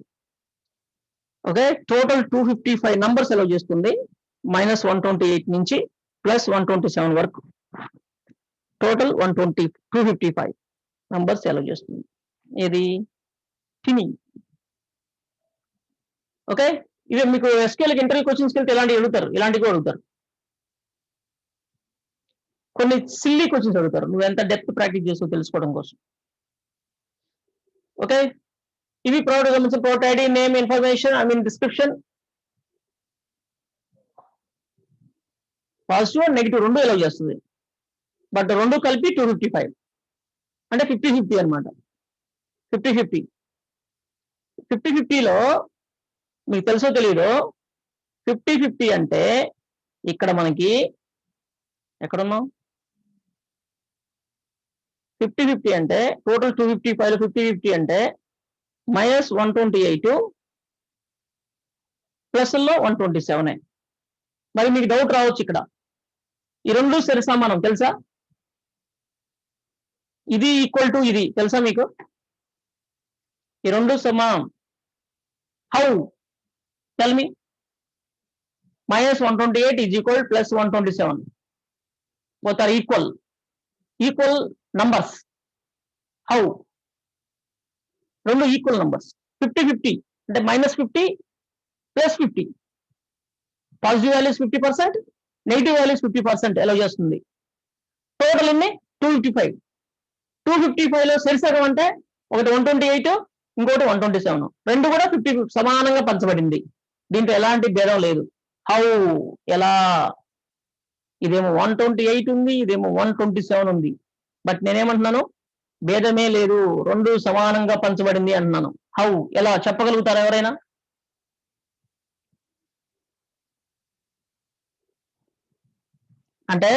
Speaker 1: ఓకే, టోటల్ 255 నంబర్స్ అలౌ చేస్తుంది. -128 నుంచి +127 వరకు టోటల్ 255 నంబర్స్ అలౌ చేస్తుంది. ఇది టినీ. ఓకే, ఇవి మీకు ఎస్క్యూఎల్ ఇంటర్వ్యూ క్వశ్చన్స్కి వెళ్తే ఇలాంటివి అడుగుతారు. కొన్ని సిల్లీ క్వశ్చన్స్ అడుగుతారు, నువ్వు ఎంత డెప్త్ ప్రాక్టీస్ చేస్తూ తెలుసుకోవడం కోసం. ఓకే, ఇవి provide ID, name, information, description. Positive and negative రెండు అలౌ చేస్తుంది. బట్ రెండు కలిపి 255 అంటే 50-50 అనమాట. 50-50. 50-50లో మీకు తెలుసో తెలీదో, 50-50 అంటే ఇక్కడ మనకి ఎక్కడున్నాం? 50-50 అంటే టోటల్ 255 50-50 అంటే -128 ప్లస్లో 127. మరి మీకు డౌట్ రావచ్చు ఇక్కడ, ఈ రెండు సరి సమానం తెలుసా? ఇది ఈక్వల్ టు ఇది తెలుసా మీకు? ఈ రెండు సమానం. How? Tell me. -128 is equal +127. Both are equal numbers. How? రెండు ఈక్వల్ నంబర్స్. 50-50 అంటే -50 +50. Positive values 50%, negative values 50% allow చేస్తుంది. టోటల్ ఎన్ని? 255. 255లో సరిసగం అంటే ఒకటి 128, ఇంకోటి 127. రెండు కూడా 50 సమానంగా పంచబడింది. దీంట్లో ఎలాంటి భేదం లేదు. హౌ? ఎలా? ఇదేమో 128 ఉంది, ఇదేమో 127 ఉంది. బట్ నేనేమంటున్నాను? భేదమే లేదు, రెండు సమానంగా పంచబడింది అంటున్నాను. హౌ? ఎలా చెప్పగలుగుతారా ఎవరైనా? అంటే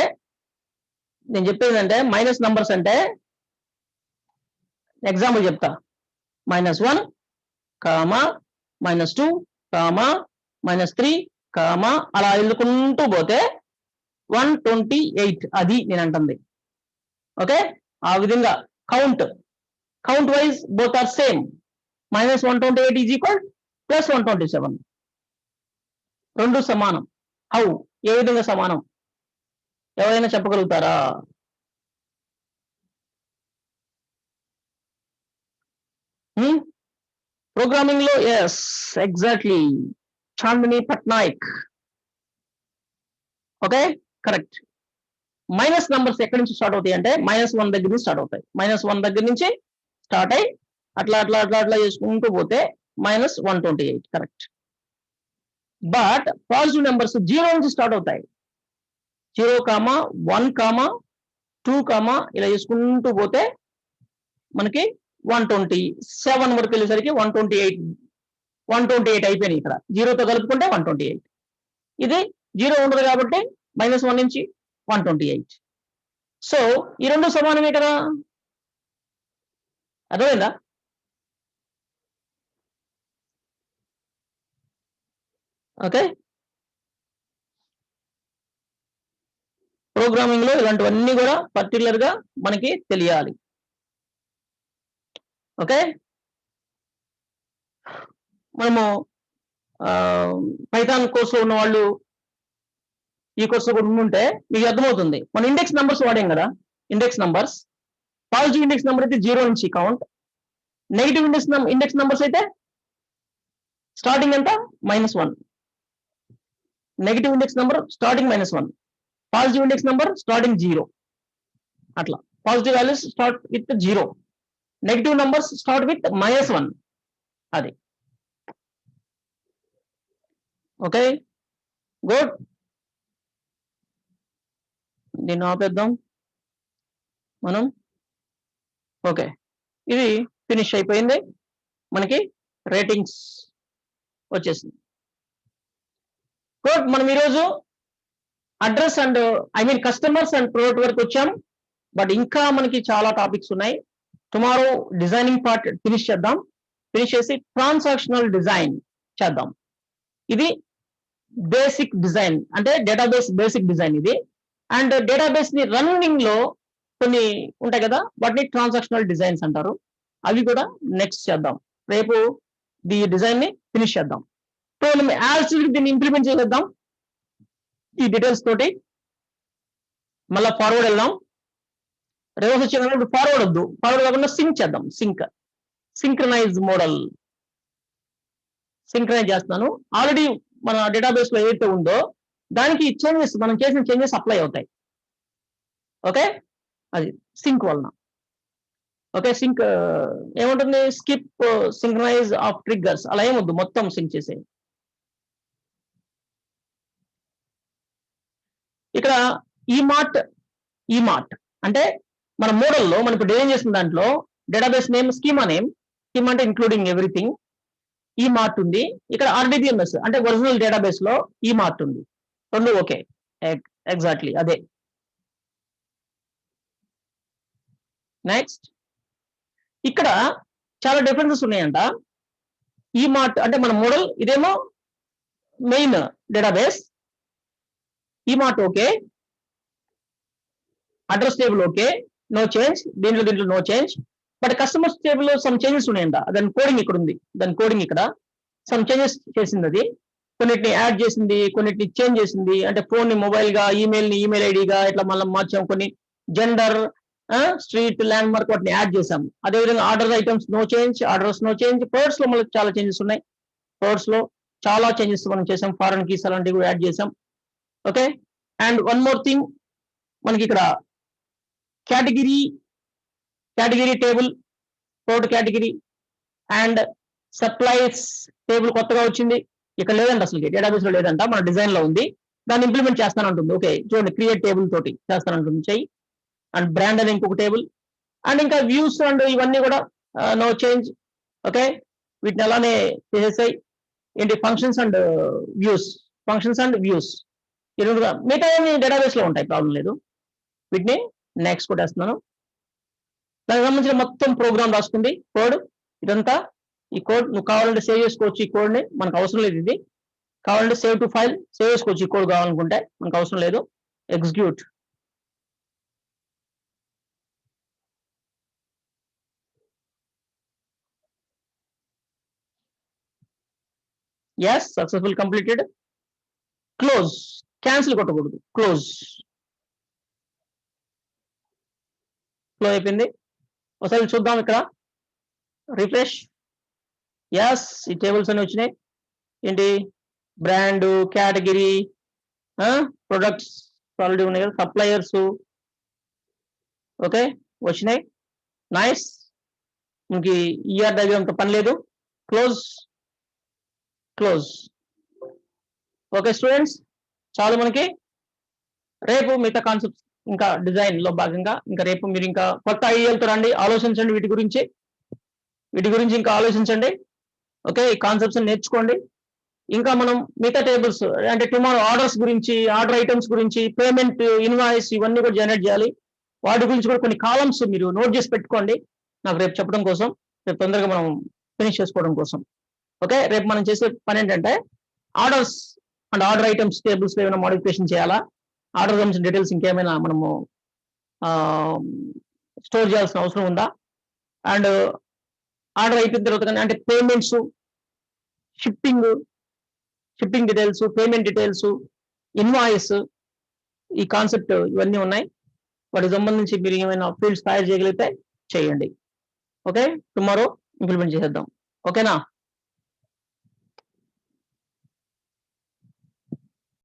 Speaker 1: నేను చెప్పేది అంటే మైనస్ నంబర్స్ అంటే ఎగ్జాంపుల్ చెప్తా. -1, -2, -3, అలా వెళ్ళుకుంటూ పోతే 128 అది నేను అంటుంది. ఓకే, ఆ విధంగా count wise both are same. -128 is equal +127. రెండు సమానం. హౌ? ఏ విధంగా సమానం? ఎవరైనా చెప్పగలుగుతారా? ప్రోగ్రామింగ్ లో yes, exactly, Chandini Patnaik. Okay, correct. Minus numbers ఎక్కడి నుంచి స్టార్ట్ అవుతాయి అంటే -1 దగ్గర నుంచి స్టార్ట్ అవుతాయి. -1 దగ్గర నుంచి స్టార్ట్ అయ్యి అట్లా చేసుకుంటూ పోతే -128. కరెక్ట్. బట్ పాజిటివ్ నెంబర్స్ 0 నుంచి స్టార్ట్ అవుతాయి. 0, 1, 2, ఇలా చేసుకుంటూ పోతే మనకి 127 వరకు వెళ్ళేసరికి 128 అయిపోయినాయి. ఇక్కడ 0తో కలుపుకుంటే 128. ఇది 0 ఉండదు కాబట్టి -1 నుంచి 128. సో ఈ రెండు సమానమే కదా, అర్థమైందా? ఓకే, ప్రోగ్రామింగ్ లో ఇలాంటివన్నీ కూడా పర్టికులర్ గా మనకి తెలియాలి. ఓకే, మనము పైథాన్ కోర్సులో ఉన్న వాళ్ళు ఈ కోర్సులో కూడా ఉంటే మీకు అర్థమవుతుంది. మనం ఇండెక్స్ నంబర్స్ వాడాం కదా, index numbers. Positive index number అయితే 0 నుంచి కౌంట్, నెగిటివ్ ఇండెక్స్ నంబర్స్ అయితే స్టార్టింగ్ ఎంత -1, negative index number starting -1, positive index number starting 0. అట్లా positive values start with 0, negative numbers start with -1. అది ఓకే, గుడ్. దీన్ని ఆపేద్దాం మనం. ఓకే, ఇది ఫినిష్ అయిపోయింది, మనకి రేటింగ్స్ వచ్చేసింది. గుడ్. మనం ఈరోజు address and customers and product వరకు వచ్చాం, బట్ ఇంకా మనకి చాలా టాపిక్స్ ఉన్నాయి. టుమారో డిజైనింగ్ పార్ట్ ఫినిష్ చేద్దాం, ఫినిష్ చేసి ట్రాన్సాక్షనల్ డిజైన్ చేద్దాం. ఇది బేసిక్ డిజైన్, అంటే డేటాబేస్ బేసిక్ డిజైన్ ఇది. అండ్ డేటాబేస్ ని రన్నింగ్ లో కొన్ని ఉంటాయి కదా, వాటిని ట్రాన్సాక్షనల్ డిజైన్స్ అంటారు. అవి కూడా నెక్స్ట్ చేద్దాం, రేపు ఈ డిజైన్ ని ఫినిష్ చేద్దాం. సో దీన్ని ఇంప్లిమెంట్ చేసేద్దాం ఈ డీటెయిల్స్ తోటి. మళ్ళీ ఫార్వర్డ్ వెళ్దాం, రివర్స్ వచ్చేటప్పుడు ఫార్వర్డ్ వద్దు, ఫార్వర్డ్ కాకుండా సింక్ చేద్దాం. సింక్రనైజ్ మోడల్ సింక్రనైజ్ చేస్తున్నాను. ఆల్రెడీ మన డేటాబేస్ లో ఏదైతే ఉందో దానికి చేంజెస్, మనం చేసిన చేంజెస్ అప్లై అవుతాయి. ఓకే, అది సింక్ వలన. ఓకే, సింక్ ఏముంటుంది, స్కిప్ సింక్రనైజ్ ఆఫ్ ట్రిగ్గర్స్ అలా ఏమొద్దు, మొత్తం సింక్ చేసే. ఇక్కడ ఈ మార్ట్ అంటే మన మోడల్లో మనం ఇప్పుడు డిజైన్ చేసిన దాంట్లో డేటాబేస్ నేమ్ స్కీమా అంటే ఇంక్లూడింగ్ ఎవ్రీథింగ్. ఈ మార్ట్ ఉంది. ఇక్కడ RDBMS అంటే ఒరిజినల్ డేటాబేస్ లో ఈ మార్ట్ ఉంది. రెండు ఓకే, ఎగ్జాక్ట్లీ అదే. నెక్స్ట్, ఇక్కడ చాలా డిఫరెన్సెస్ ఉన్నాయంట. ఈ మార్ట్ అంటే మన మోడల్, ఇదేమో మెయిన్ డేటాబేస్. ఈ mart okay, address table okay, no change, దీంట్లో no change. But customers table లో సమ్ చేంజెస్ ఉన్నాయంట. దాని కోడింగ్ ఇక్కడ ఉంది, దాని కోడింగ్ ఇక్కడ సమ్ చేంజెస్ చేసింది. అది కొన్నిటిని యాడ్ చేసింది, కొన్నిటిని చేంజ్ చేసింది. అంటే ఫోన్ ని మొబైల్ గా, ఈమెయిల్ ని ఈమెయిల్ ఐడిగా ఇట్లా మళ్ళీ మార్చాం. కొన్ని జెండర్, స్ట్రీట్, ల్యాండ్ మార్క్ వాటిని యాడ్ చేసాం. అదేవిధంగా order items no change, orders no change. పర్డ్స్ లో మనకి చాలా చేంజెస్ ఉన్నాయి, పర్డ్స్ లో చాలా చేంజెస్ మనం చేసాం. ఫారెన్ కీస్ అలాంటివి కూడా యాడ్ చేసాం. Okay, and one more thing, మనకి ఇక్కడ category table, product category and supplies table కొత్తగా వచ్చింది. ఇక్కడ లేదంట, అసలు డేటాబేస్ లో లేదంట, మన డిజైన్ లో ఉంది. దాన్ని ఇంప్లిమెంట్ చేస్తానంటుంది. ఓకే, చూడండి, క్రియేట్ టేబుల్ తోటి చేస్తానంటుంది, చెయ్యి. అండ్ బ్రాండ్ అని ఇంకొక టేబుల్. అండ్ ఇంకా వ్యూస్ అండ్ ఇవన్నీ కూడా నో చేంజ్. ఓకే, వీటిని అలానే చేసేసాయి. ఏంటి, ఫంక్షన్స్ అండ్ వ్యూస్ మిగతా డేటాబేస్ లో ఉంటాయి, ప్రాబ్లం లేదు. వీటిని నెక్స్ట్ కొట్టేస్తున్నాను. దానికి సంబంధించిన మొత్తం ప్రోగ్రామ్ రాసుకుంది, కోడ్ ఇదంతా. ఈ కోడ్ నువ్వు కావాలంటే సేవ్ చేసుకోవచ్చు. ఈ కోడ్ ని మనకు అవసరం లేదు, ఇది కావాలంటే సేవ్ టు ఫైల్ సేవ్ చేసుకోవచ్చు. ఈ కోడ్ కావాలనుకుంటే, మనకు అవసరం లేదు. Execute. Yes, successful completed. Close, cancel కొట్టకూడదు, క్లోజ్ అయిపోయింది. ఒకసారి చూద్దాం ఇక్కడ, రిఫ్రెష్. ఎస్, ఈ టేబుల్స్ అన్ని వచ్చినాయి. ఏంటి, బ్రాండ్, కేటగిరీ, ప్రొడక్ట్స్ ఆల్రెడీ ఉన్నాయి కదా, సప్లయర్స్. ఓకే, వచ్చినాయి. నైస్. మనకి ఈఆర్ డయాగ్రామ్ తో పని లేదు. క్లోజ్. ఓకే స్టూడెంట్స్, చాలు మనకి. రేపు మిగతా కాన్సెప్ట్స్ ఇంకా డిజైన్ లో భాగంగా ఇంకా రేపు మీరు ఇంకా కొత్త ఐడియాలతో రండి, ఆలోచించండి వీటి గురించి ఇంకా ఆలోచించండి. ఓకే, ఈ కాన్సెప్ట్స్ నేర్చుకోండి. ఇంకా మనం మిగతా టేబుల్స్ అంటే టుమారో ఆర్డర్స్ గురించి, ఆర్డర్ ఐటమ్స్ గురించి, పేమెంట్, ఇన్వాయిస్ ఇవన్నీ కూడా జనరేట్ చేయాలి. వాటి గురించి కూడా కొన్ని కాలమ్స్ మీరు నోట్ చేసి పెట్టుకోండి, నాకు రేపు చెప్పడం కోసం, రేపు తొందరగా మనం ఫినిష్ చేసుకోవడం కోసం. ఓకే, రేపు మనం చేసే పని ఏంటంటే orders and order items tables లో ఏమైనా మోడిఫికేషన్ చేయాలా, ఆర్డర్ సంబంధించిన డీటెయిల్స్ ఇంకేమైనా మనము స్టోర్ చేయాల్సిన అవసరం ఉందా, అండ్ ఆర్డర్ అయిపోయిన తర్వాత కానీ అంటే payments, shipping details, payment details, invoice, ఈ కాన్సెప్ట్ ఇవన్నీ ఉన్నాయి. వాటికి సంబంధించి మీరు ఏమైనా ఫీల్డ్స్ తయారు చేయగలిగితే చేయండి. ఓకే, టుమారో ఇంప్లిమెంట్ చేసేద్దాం. ఓకేనా?